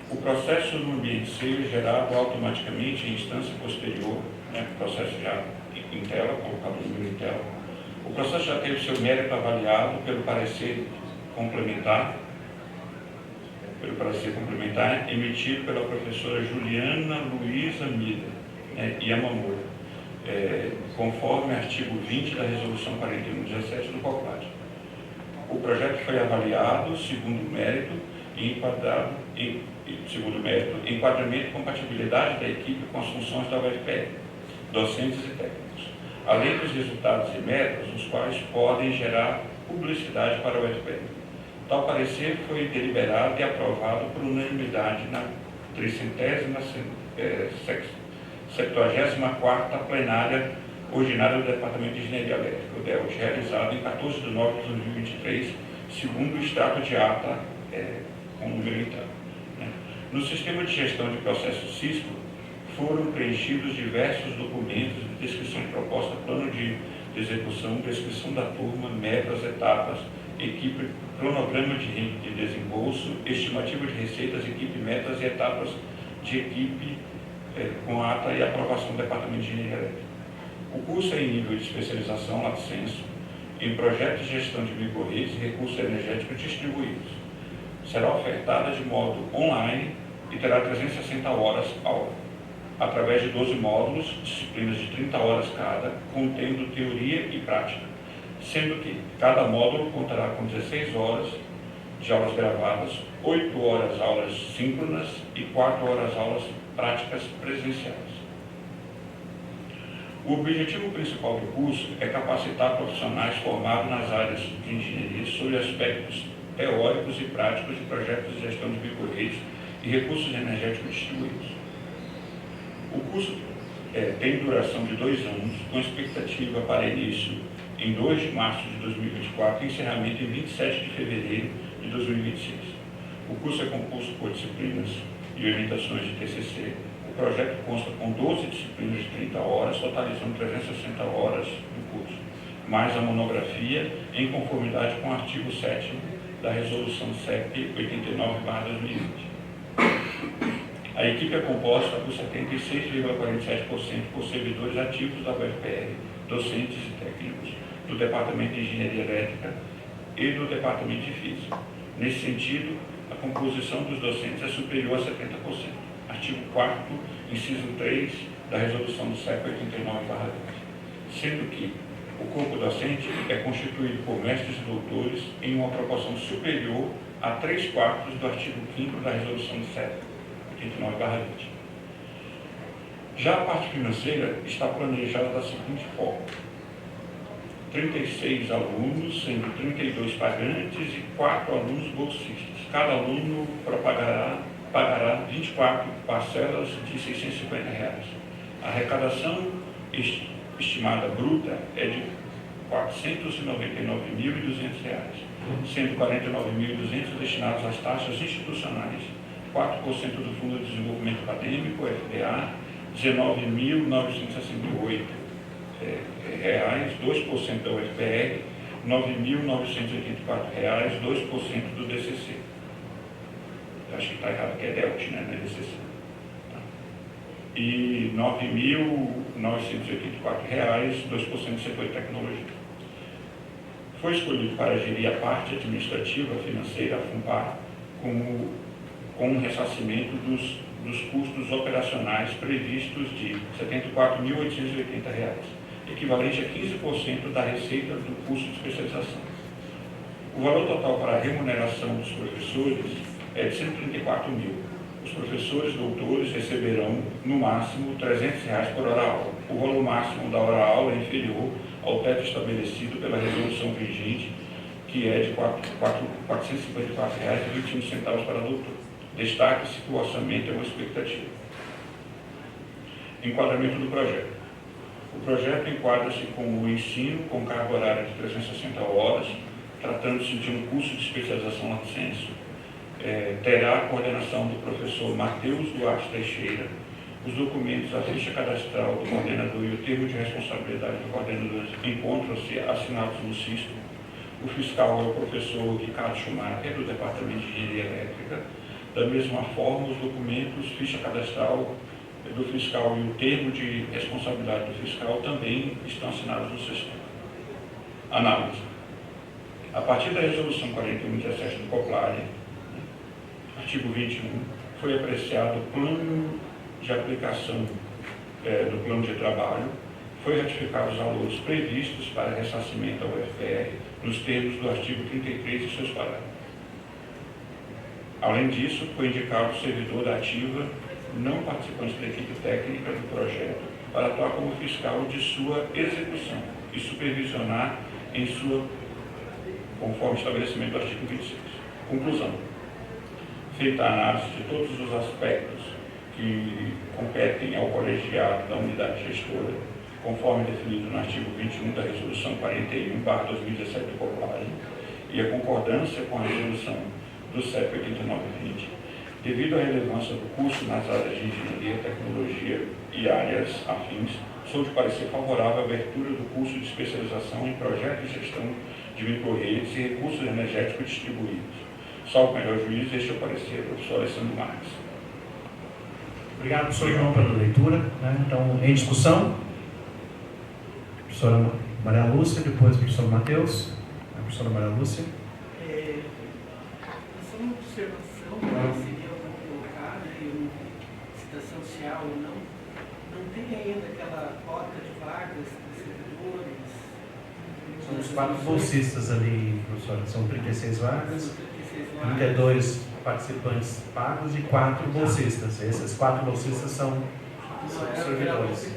Speaker 16: O processo no ambiente C é gerado automaticamente em instância posterior, o processo já em tela, colocado o número em tela. O processo já teve seu mérito avaliado pelo parecer complementar, emitido pela professora Juliana Luiza Mida Yamamura, conforme artigo 20 da Resolução 4117 do COPLAD. O projeto foi avaliado segundo mérito e enquadramento e compatibilidade da equipe com as funções da UFPR, docentes e técnicos, além dos resultados e metas, os quais podem gerar publicidade para a UFPR. Tal parecer foi deliberado e aprovado por unanimidade na 374ª plenária ordinária do Departamento de Engenharia Elétrica, o DELT, realizado em 14 de novembro de 2023, segundo o extrato de ata com número interno. No sistema de gestão de processos Cisco, foram preenchidos diversos documentos de descrição de proposta, plano de execução, descrição da turma, metas, etapas, equipe, cronograma de desembolso, estimativa de receitas, equipe, metas e etapas de equipe com ata e aprovação do Departamento de Engenharia Elétrica. O curso é em nível de especialização, lato sensu, em projetos de gestão de microrredes e recursos energéticos distribuídos. Será ofertada de modo online e terá 360 horas aula, através de 12 módulos, disciplinas de 30 horas cada, contendo teoria e prática, sendo que cada módulo contará com 16 horas de aulas gravadas, 8 horas aulas síncronas e 4 horas aulas práticas presenciais. O objetivo principal do curso é capacitar profissionais formados nas áreas de engenharia sobre aspectos teóricos e práticos de projetos de gestão de microrredes e recursos energéticos distribuídos. O curso tem duração de 2 anos, com expectativa para início em 2 de março de 2024 e encerramento em 27 de fevereiro de 2026. O curso é composto por disciplinas e orientações de TCC. O projeto consta com 12 disciplinas de 30 horas, totalizando 360 horas do curso, mais a monografia, em conformidade com o artigo 7º da Resolução CEP 89/2020. A equipe é composta por 76,47% por servidores ativos da UFPR, docentes e técnicos, do Departamento de Engenharia Elétrica e do Departamento de Física. Nesse sentido, a composição dos docentes é superior a 70%. Artigo 4º, inciso 3 da Resolução do CEP 89/20, sendo que o corpo docente é constituído por mestres e doutores em uma proporção superior a 3/4 do artigo 5º da Resolução do CEP 89/20. Já a parte financeira está planejada da seguinte forma: 36 alunos, sendo 32 pagantes e 4 alunos bolsistas. Cada aluno pagará 24 parcelas de R$ 650. A arrecadação estimada bruta é de R$ 499.200, sendo 49.200 destinados às taxas institucionais, 4% do Fundo de Desenvolvimento Acadêmico, FDA, R$ 19.968, 2% da UFPR, R$ 9.984, 2% do DCC. Eu acho que está errado, que é DELT, né? Não é DCC. E R$ 9.984, 2% do setor de tecnologia. Foi escolhido para gerir a parte administrativa financeira, a FUNPAR, com um ressarcimento dos custos operacionais previstos de R$ 74.880, equivalente a 15% da receita do curso de especialização. O valor total para a remuneração dos professores é de R$ 134.000. Os professores doutores receberão, no máximo, R$ 300 por hora-aula. O valor máximo da hora-aula é inferior ao teto estabelecido pela resolução vigente, que é de R$ 454,21 para doutor. Destaque-se que o orçamento é uma expectativa. Enquadramento do projeto. O projeto enquadra-se como o ensino com carga horária de 360 horas, tratando-se de um curso de especialização lato sensu, terá a coordenação do professor Matheus Duarte Teixeira. Os documentos, a ficha cadastral do coordenador e o termo de responsabilidade do coordenador encontram-se assinados no CISTO. O fiscal é o professor Ricardo Schumacher, do Departamento de Engenharia Elétrica. Da mesma forma, os documentos, ficha cadastral do fiscal e o termo de responsabilidade do fiscal também estão assinados no sistema. Análise. A partir da resolução 4117 do COPLARE, artigo 21, foi apreciado o plano de aplicação do plano de trabalho, foi ratificado os valores previstos para ressarcimento ao UFR nos termos do artigo 33 e seus parágrafos. Além disso, foi indicado o servidor da ativa não participante da equipe técnica do projeto para atuar como fiscal de sua execução e supervisionar em sua, conforme estabelecimento do artigo 26. Conclusão. Feita a análise de todos os aspectos que competem ao colegiado da unidade gestora, conforme definido no artigo 21 da Resolução 41/2017 do COPLARE, e a concordância com a Resolução do CEP 8920, devido à relevância do curso nas áreas de engenharia, tecnologia e áreas afins, sou de parecer favorável à abertura do curso de especialização em projetos de gestão de microrredes e recursos energéticos distribuídos. Salvo melhor juízo, este é o parecer do professor Alessandro Marques.
Speaker 5: Obrigado, professor João, pela leitura. Então, em discussão, a professora Maria Lúcia, depois o professor Matheus, a professora Maria Lúcia.
Speaker 17: Só uma observação que seria colocar, citação social ou não tem ainda aquela cota de vagas de servidores.
Speaker 5: São os 4 bolsistas ali, professora, são 36 vagas, 32 participantes pagos e 4 bolsistas. Esses 4 bolsistas são servidores.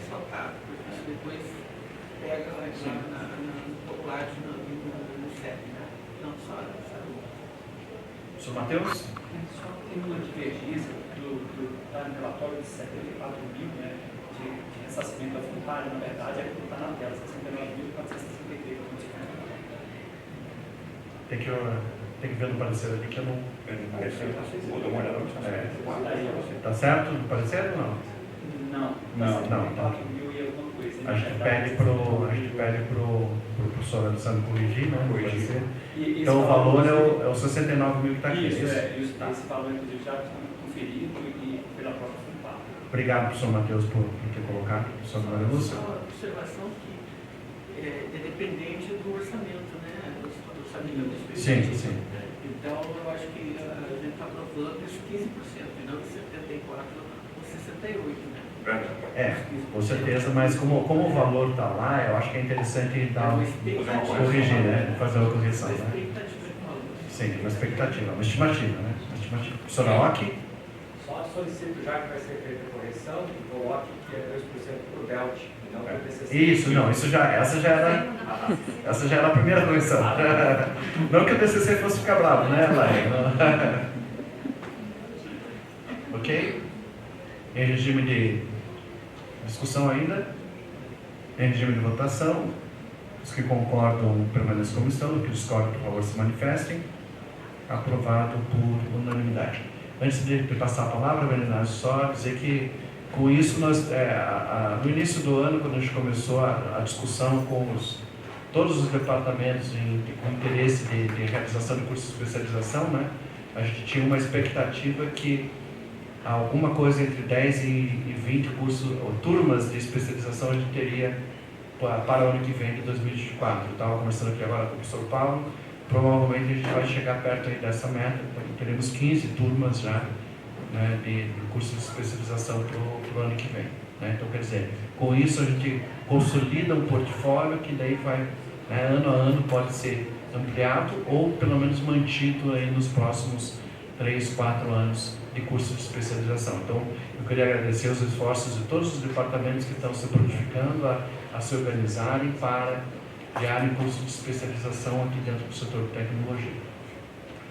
Speaker 17: Depois pega lá no popular no CEP, né? Não só
Speaker 5: Professor Matheus?
Speaker 18: Só tem uma divergência está no relatório de 74 mil, né, de ressarcimento voluntário, na verdade, é que está na tela, 69.463.
Speaker 5: Tem que ver no parecer ali que eu não...
Speaker 16: Vou dar uma olhada.
Speaker 5: Tá certo no parecer ou não?
Speaker 18: Não.
Speaker 5: Tá. A gente pede pro professor Alessandro corrigir, né? Corrigir. Então o valor é o 69 mil que está aqui.
Speaker 18: Isso, esse valor, inclusive, já está conferido e pela própria FUNPAR.
Speaker 5: Obrigado, professor Matheus, por ter colocado. Professor Maria Lúcia.
Speaker 17: Só uma observação que é dependente do orçamento, né? Do orçamento do
Speaker 5: Sim.
Speaker 17: Então, eu acho que a gente está aprovando esses 15%, e não de 74% ou 68%, né?
Speaker 5: Com certeza, mas como o valor está lá, eu acho que é interessante corrigir, né? Fazer uma correção. Né? Sim, uma expectativa, uma estimativa, né? Professora Ock?
Speaker 18: Só solicito, já que vai ser feita a correção, que coloque que é 2% por BELT, e não por TCC.
Speaker 5: Isso, não, essa já era a primeira correção. Não que o TCC fosse ficar bravo, né, Laia? Ok? Em regime de discussão ainda, em regime de votação, os que concordam permaneçam como estão, os que discordam, por favor, se manifestem. Aprovado por unanimidade. Antes de passar a palavra, Bernardo, só dizer que com isso, nós, no início do ano, quando a gente começou a discussão com todos os departamentos com interesse de realização de cursos de especialização, né, a gente tinha uma expectativa que alguma coisa entre 10 e 20 cursos ou turmas de especialização a gente teria para o ano que vem, de 2024. Eu estava conversando aqui agora com o professor Paulo, provavelmente a gente vai chegar perto aí dessa meta, então teremos 15 turmas já, né, de curso de especialização para o ano que vem. Né? Então, quer dizer, com isso a gente consolida um portfólio que daí vai, né, ano a ano, pode ser ampliado ou pelo menos mantido aí nos próximos 3, 4 anos de curso de especialização. Então, eu queria agradecer os esforços de todos os departamentos que estão se prontificando a se organizarem para criarem curso de especialização aqui dentro do setor de tecnologia.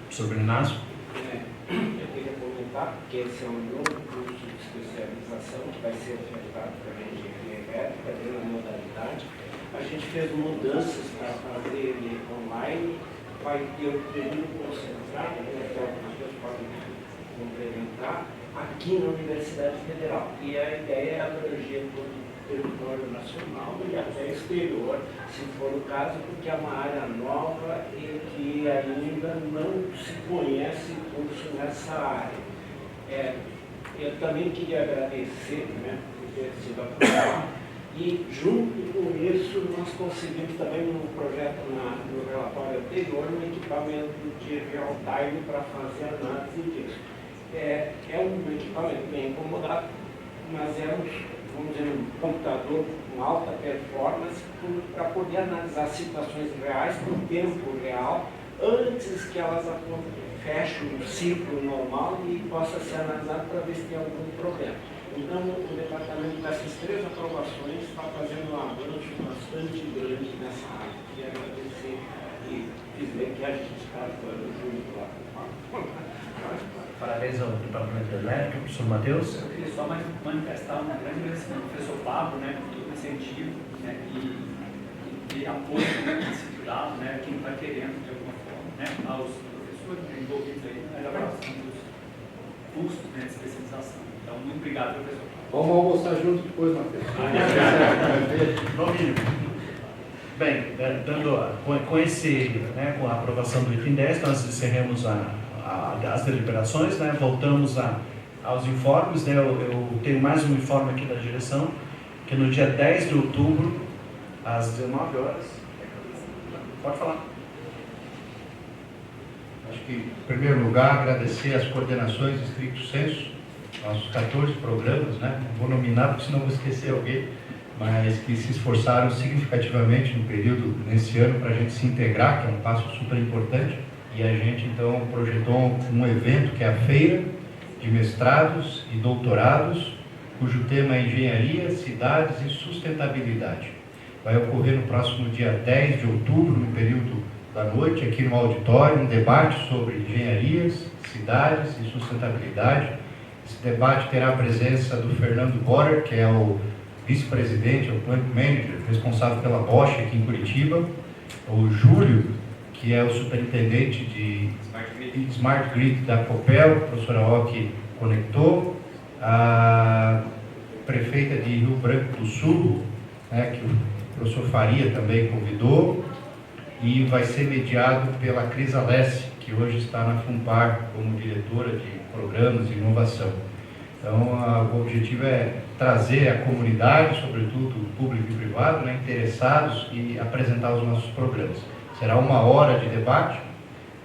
Speaker 5: Professor Bernardo?
Speaker 13: Eu queria comentar que esse é um novo curso de especialização que vai ser ofertado para a engenharia elétrica, dentro da modalidade. A gente fez mudanças para fazer ele online, vai ter o período concentrado, né, que é o professor podem complementar, aqui na Universidade Federal. E a ideia é abranger todo o território nacional e até exterior, se for o caso, porque é uma área nova e que ainda não se conhece curso nessa área. Eu também queria agradecer, né, por ter sido aprovado. E, junto com isso, nós conseguimos também no projeto, no relatório anterior, um equipamento de real time para fazer análise disso. É um equipamento bem acomodado, mas vamos dizer, um computador com alta performance para poder analisar situações reais no tempo real, antes que elas fechem um ciclo normal e possa ser analisado para ver se tem algum problema. Então, o departamento dessas 3 aprovações está fazendo um avanço bastante grande nessa área. Queria agradecer e dizer que a gente está junto lá.
Speaker 5: Parabéns ao Departamento Elétrico, professor Matheus.
Speaker 18: Eu queria só manifestar um grande agradecimento ao professor Pablo, né, por todo o incentivo, né, e apoio, né, estruturado, né, quem está querendo de alguma forma, né, aos professores envolvidos aí na elaboração dos cursos, né, de especialização. Então, muito obrigado, professor.
Speaker 8: Vamos almoçar junto depois, Matheus.
Speaker 5: No mínimo. Bem, com a aprovação do item 10, nós encerramos as deliberações, né? Voltamos aos informes, né? Eu tenho mais um informe aqui da direção, que no dia 10 de outubro, às 19 horas. Pode falar.
Speaker 8: Acho que, em primeiro lugar, agradecer as coordenações estricto sensu, nossos 14 programas, né? Não vou nominar, porque senão vou esquecer alguém, mas que se esforçaram significativamente no período, nesse ano, para a gente se integrar, que é um passo super importante. E a gente, então, projetou um evento que é a Feira de Mestrados e Doutorados, cujo tema é Engenharia, Cidades e Sustentabilidade. Vai ocorrer no próximo dia 10 de outubro, no período da noite, aqui no auditório, um debate sobre engenharias, cidades e sustentabilidade. Esse debate terá a presença do Fernando Borer, que é o vice-presidente, o plant manager, responsável pela Bosch aqui em Curitiba, o Júlio, que é o superintendente de Smart Grid da Copel, a professora Oki conectou, a prefeita de Rio Branco do Sul, né, que o professor Faria também convidou, e vai ser mediado pela Cris Alessi, que hoje está na FUNPAR como diretora de programas e inovação. Então, o objetivo é trazer a comunidade, sobretudo público e privado, né, interessados, e apresentar os nossos programas. Será 1 hora de debate,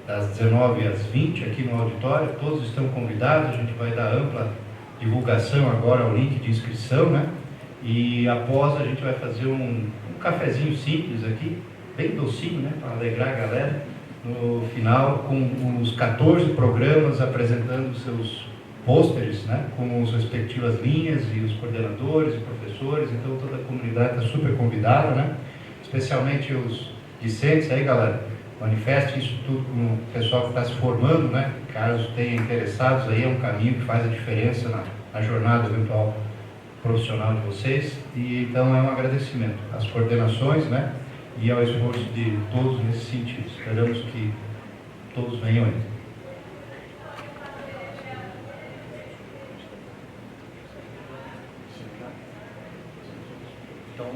Speaker 8: das 19 às 20, aqui no auditório. Todos estão convidados, a gente vai dar ampla divulgação agora ao link de inscrição, né? E após a gente vai fazer um cafezinho simples aqui, bem docinho, né? Para alegrar a galera, no final, com os 14 programas apresentando seus pôsteres, né? Com as respectivas linhas e os coordenadores e professores. Então toda a comunidade está super convidada, né? Especialmente os discentes aí, galera, manifeste isso tudo com o pessoal que está se formando, né? Caso tenha interessados, aí é um caminho que faz a diferença na jornada eventual profissional de vocês. E então é um agradecimento às coordenações, né? E ao esforço de todos nesse sentido. Esperamos que todos venham aí.
Speaker 5: Então,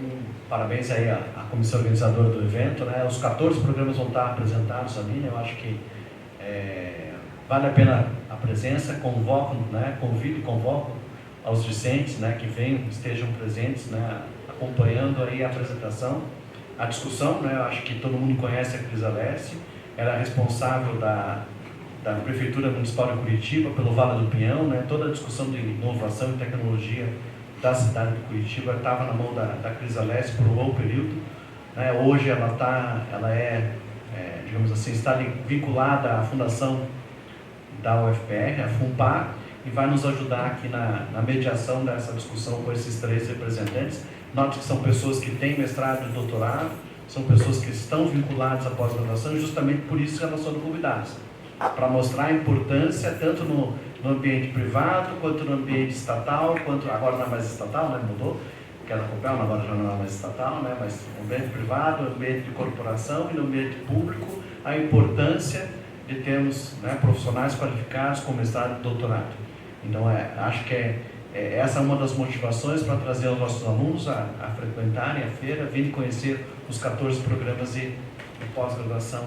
Speaker 5: parabéns aí à comissão organizadora do evento, né? Os 14 programas vão estar apresentados ali, né? Eu acho que vale a pena a presença, convoco, né? Convoco aos discentes, né? Que venham, estejam presentes, né? Acompanhando aí a apresentação, a discussão, né? Eu acho que todo mundo conhece a Cris Alessi, ela é responsável da Prefeitura Municipal de Curitiba pelo Vale do Pinhão, né? Toda a discussão de inovação e tecnologia da cidade de Curitiba estava na mão da Cris Alessi por um bom período, né? Hoje ela digamos assim, está vinculada à fundação da UFPR, a FUNPAR, e vai nos ajudar aqui na mediação dessa discussão com esses 3 representantes. Note que são pessoas que têm mestrado e doutorado, são pessoas que estão vinculadas à pós-graduação, e justamente por isso que elas foram convidadas, para mostrar a importância tanto no ambiente privado, quanto no ambiente estatal, quanto agora não é mais estatal, né, mudou, que era Copel, agora já não é mais estatal, né, mas no ambiente privado, no ambiente de corporação e no ambiente público, a importância de termos, né, profissionais qualificados com mestrado e doutorado. Então, acho que essa é uma das motivações para trazer os nossos alunos a frequentarem a feira, virem conhecer os 14 programas de pós-graduação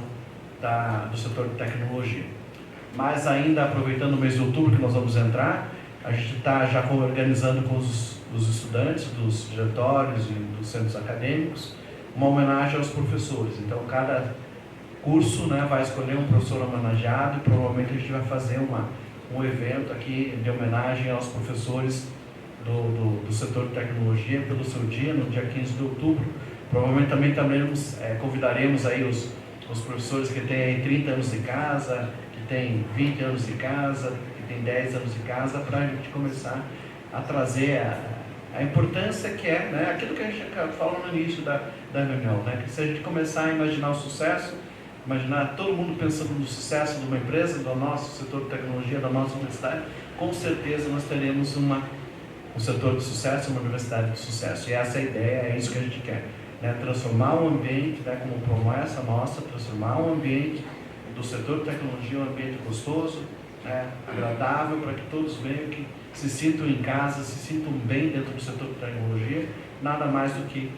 Speaker 5: do setor de tecnologia. Mas ainda, aproveitando o mês de outubro que nós vamos entrar, a gente está já organizando com os estudantes dos diretórios e dos centros acadêmicos uma homenagem aos professores. Então, cada curso, né, vai escolher um professor homenageado e provavelmente a gente vai fazer um evento aqui de homenagem aos professores do setor de tecnologia pelo seu dia, no dia 15 de outubro. Provavelmente também convidaremos aí os professores que têm aí 30 anos de casa, que têm 20 anos de casa, que têm 10 anos de casa, para a gente começar a trazer a importância que é, né, aquilo que a gente falou no início da reunião, né, que se a gente começar a imaginar o sucesso, imaginar todo mundo pensando no sucesso de uma empresa, do nosso setor de tecnologia, da nossa universidade, com certeza nós teremos um setor de sucesso, uma universidade de sucesso. E essa é a ideia, é isso que a gente quer, né? Transformar o ambiente, né, como promessa nossa, transformar o ambiente do setor de tecnologia um ambiente gostoso, né, agradável, para que todos venham, que se sintam em casa, se sintam bem dentro do setor de tecnologia, nada mais do que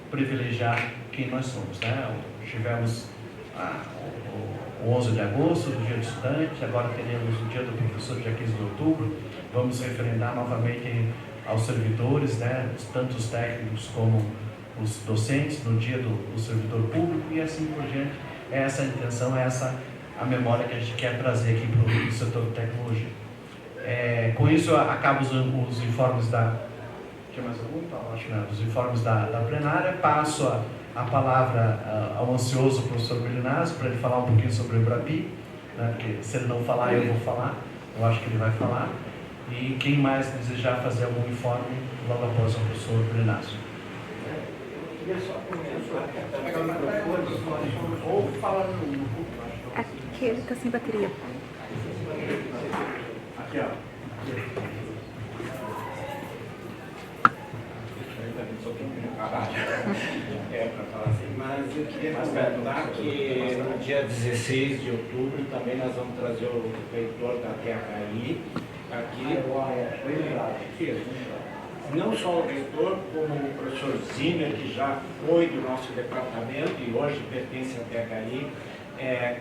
Speaker 5: privilegiar quem nós somos, né? Tivemos o 11 de agosto, o Dia do Estudante, agora teremos o Dia do Professor, dia 15 de outubro. Vamos referendar novamente aos servidores, né, tanto os técnicos como os docentes, no Dia do Servidor Público e assim por diante. Essa é a intenção, essa a memória que a gente quer trazer aqui para o setor de tecnologia. Com isso, acabo os informes Tinha mais algum? Então, acho que não. Os informes da plenária. Passo a palavra ao ansioso professor Belinazzi para ele falar um pouquinho sobre o Embrapi, né, porque se ele não falar, eu vou falar. Eu acho que ele vai falar. E quem mais desejar fazer algum informe, logo após o professor Belinazzi.
Speaker 13: Eu queria só comentar ou falar no
Speaker 3: aqui ele está sem bateria.
Speaker 13: Aqui, ó. Para falar assim, mas eu queria comentar que no dia 16 de outubro também nós vamos trazer o reitor da THI aqui. Não só o reitor, como o professor Zimmer, que já foi do nosso departamento e hoje pertence à THI,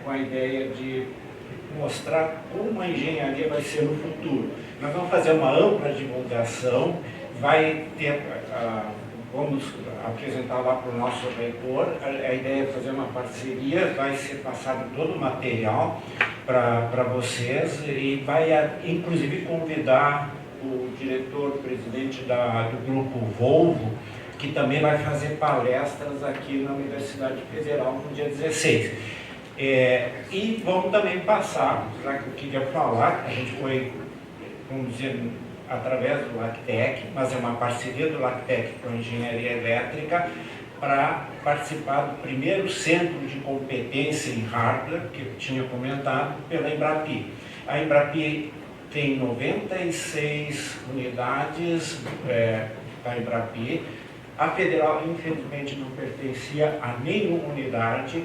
Speaker 13: com a ideia de mostrar como a engenharia vai ser no futuro. Nós vamos fazer uma ampla divulgação, vamos apresentar lá para o nosso reitor. A ideia é fazer uma parceria, vai ser passado todo o material para vocês e vai inclusive convidar o diretor-presidente do grupo Volvo, que também vai fazer palestras aqui na Universidade Federal no dia 16. E vamos também passar, já que eu queria falar, a gente foi, vamos dizer, através do LACTEC, mas é uma parceria do LACTEC com a Engenharia Elétrica, para participar do primeiro centro de competência em hardware, que eu tinha comentado, pela Embrapi. A Embrapi tem 96 unidades da Embrapi. A Federal, infelizmente, não pertencia a nenhuma unidade.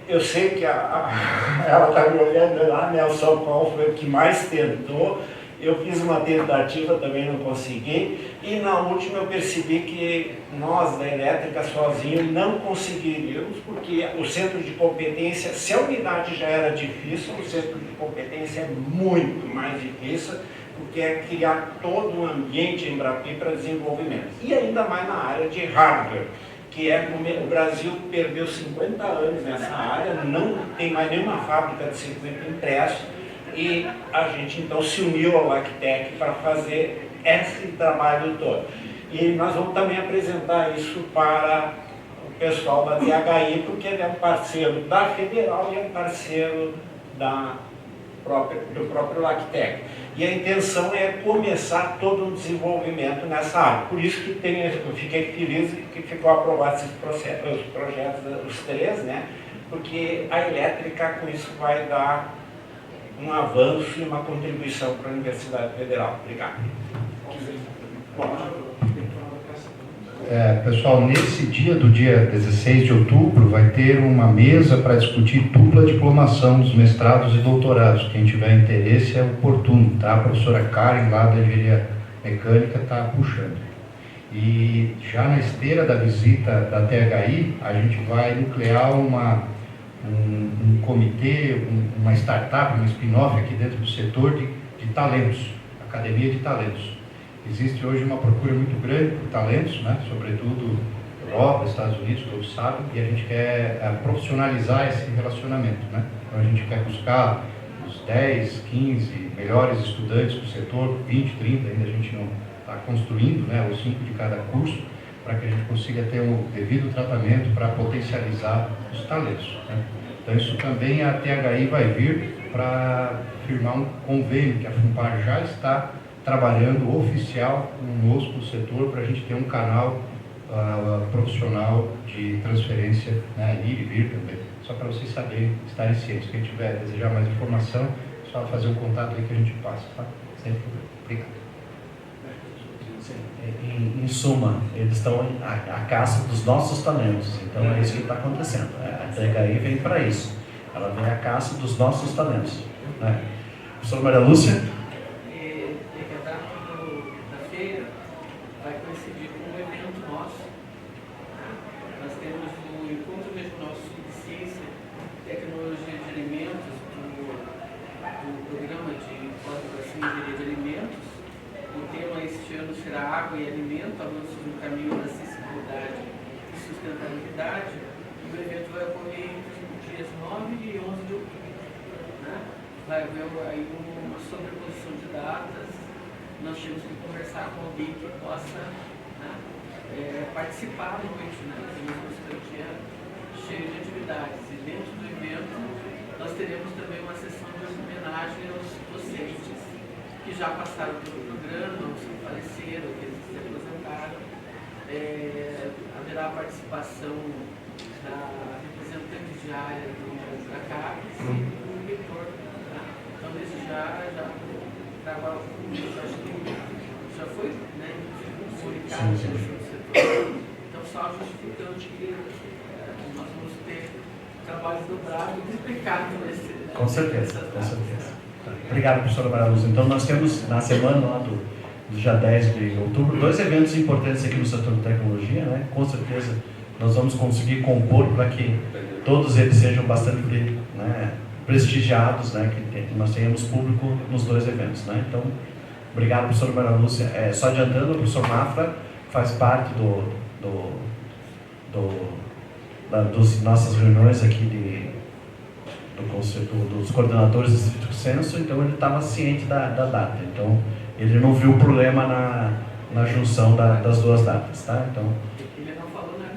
Speaker 13: Eu sei que ela está me olhando lá, né? O São Paulo foi o que mais tentou. Eu fiz uma tentativa, também não consegui. E na última eu percebi que nós da elétrica sozinhos não conseguiríamos, porque o centro de competência, se a unidade já era difícil, o centro de competência é muito mais difícil, porque é criar todo um ambiente em Embrapi para desenvolvimento. E ainda mais na área de hardware, que o Brasil perdeu 50 anos nessa área, não tem mais nenhuma fábrica de circuito impresso, e a gente então se uniu ao LACTEC para fazer esse trabalho todo. E nós vamos também apresentar isso para o pessoal da THI, porque ele é um parceiro da Federal e é um parceiro do próprio LACTEC. E a intenção é começar todo um desenvolvimento nessa área. Por isso que eu fiquei feliz que ficou aprovado esses projetos, os três, né? Porque a elétrica com isso vai dar um avanço e uma contribuição para a Universidade Federal. Obrigado.
Speaker 8: pessoal, nesse dia do dia 16 de outubro vai ter uma mesa para discutir dupla diplomação dos mestrados e doutorados. Quem tiver interesse é oportuno, tá? A professora Karen, lá da Engenharia Mecânica, está puxando. E já na esteira da visita da THI, a gente vai nuclear um comitê, uma startup, um spin-off aqui dentro do setor de talentos, Academia de Talentos. Existe hoje uma procura muito grande por talentos, né? Sobretudo Europa, Estados Unidos, todos sabem, e a gente quer profissionalizar esse relacionamento, né? Então a gente quer buscar os 10, 15 melhores estudantes do setor, 20, 30, ainda a gente não está construindo, né? Os 5 de cada curso, para que a gente consiga ter um devido tratamento para potencializar os talentos, né? Então isso também a THI vai vir para firmar um convênio que a FUNPAR já está trabalhando oficial conosco no setor para a gente ter um canal profissional de transferência, né, ir e vir também. Só para vocês saberem, estarem cientes. Quem tiver desejar mais informação, é só fazer um contato aí que a gente passa, tá? Sem problema. Obrigado.
Speaker 5: Em suma, eles estão à caça dos nossos talentos. Então é isso que está acontecendo. A THI vem para isso. Ela vem à caça dos nossos talentos, né? Professora Maria Lúcia?
Speaker 17: Vai coincidir com um evento nosso. Nós temos o Encontro Regional Sul de Ciência e Tecnologia de Alimentos do Programa de Pós-Graduação em Engenharia de Alimentos. O tema este ano será Água e Alimento, avanços no caminho da acessibilidade e sustentabilidade. E o evento vai ocorrer entre os dias 9 e 11 de outubro. Né? Vai haver aí uma sobreposição de datas. Nós temos que conversar com alguém que possa, né, participar da noite, né? Temos um dia cheio de atividades. E dentro do evento, nós teremos também uma sessão de homenagem aos docentes que já passaram pelo programa, os que faleceram, aqueles que se aposentaram. Haverá a participação da representante de área da CAPES e do reitor. Tá? Então, desde já trabalho, acho que já foi, né, comunicado pelo setor. Então, só justificando que nós vamos ter trabalhos dobrados e duplicados nesse.
Speaker 5: Com certeza, com certeza. Obrigado, professora Maria Lúcia. Então, nós temos na semana lá do dia 10 de outubro 2 eventos importantes aqui no setor de tecnologia, né? Com certeza nós vamos conseguir compor para que todos eles sejam bastante, né, prestigiados, né, que nós tenhamos público nos 2 eventos, né? Então, obrigado, professora Maria Lúcia. Só adiantando, o professor Mafra faz parte dos nossas reuniões aqui dos coordenadores do Estrito Senso, então ele estava ciente da data. Então, ele não viu problema na junção das 2 datas, tá? Então...
Speaker 17: Ele não falou nada.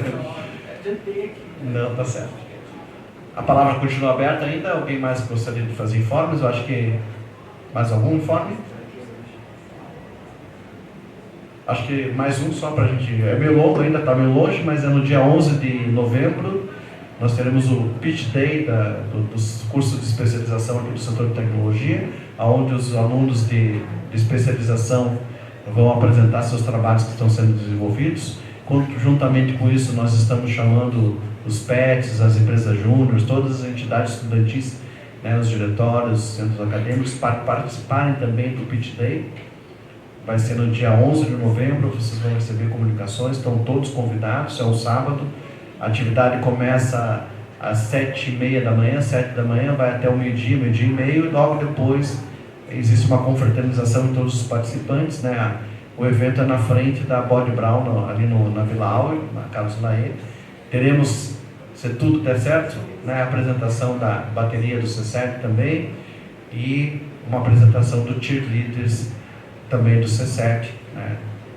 Speaker 17: Só adiantei aqui.
Speaker 5: Não, tá certo. A palavra continua aberta ainda. Alguém mais gostaria de fazer informes? Eu acho que... Mais algum informe? Acho que mais um só para a gente... É meio longo ainda, está meio longe, mas é no dia 11 de novembro. Nós teremos o Pitch Day dos cursos de especialização aqui do setor de tecnologia, onde os alunos de especialização vão apresentar seus trabalhos que estão sendo desenvolvidos. Juntamente com isso, nós estamos chamando os PETs, as empresas júniores, todas as entidades estudantis, né, os diretórios, os centros acadêmicos, para participarem também do Pitch Day. Vai ser no dia 11 de novembro, vocês vão receber comunicações, estão todos convidados, é um sábado. A atividade começa às 7h30 da manhã, 7 da manhã, vai até o meio-dia, meio-dia e meio, e logo depois existe uma confraternização de todos os participantes, né? O evento é na frente da Bode Brown, ali na Vila Auer, na Carlos Laet. Teremos, se tudo der certo, né, a apresentação da bateria do C7 também, e uma apresentação do Cheerleaders também do C7,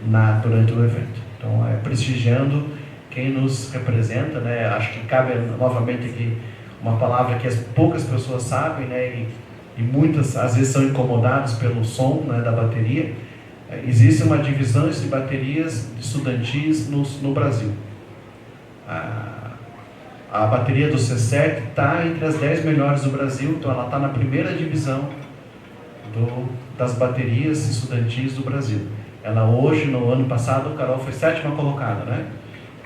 Speaker 5: né, durante o evento. Então, prestigiando quem nos representa, né? Acho que cabe novamente aqui uma palavra que as poucas pessoas sabem, né? E muitas às vezes são incomodadas pelo som, né, da bateria. Existe uma divisão de baterias estudantis no Brasil. A bateria do C7 está entre as 10 melhores do Brasil, então ela está na primeira divisão das baterias estudantis do Brasil. Ela hoje, no ano passado, Carol foi 7ª colocada, né?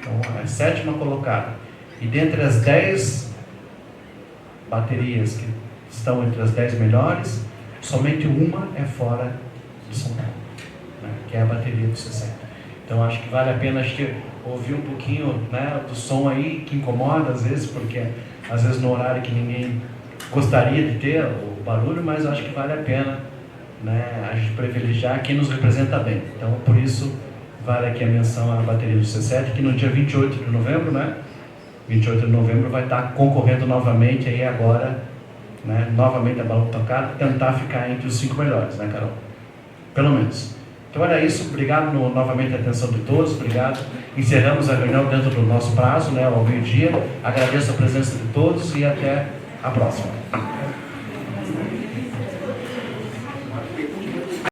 Speaker 5: Então, é 7ª colocada. E dentre as 10 baterias que estão entre as 10 melhores, somente uma é fora de São Paulo, né? Que é a bateria do C7. Então, acho que vale a pena a gente ouvir um pouquinho, né, do som aí, que incomoda às vezes, porque às vezes no horário que ninguém gostaria de ter o barulho, mas acho que vale a pena, né, a gente privilegiar quem nos representa bem. Então, por isso, vale aqui a menção à bateria do C7, que no dia 28 de novembro, né, 28 de novembro vai estar concorrendo novamente aí agora, né, novamente a Balão Tocado, tentar ficar entre os 5 melhores, né, Carol? Pelo menos. Então era isso, obrigado novamente a atenção de todos, obrigado. Encerramos a reunião dentro do nosso prazo, né, ao meio-dia. Agradeço a presença de todos e até a próxima.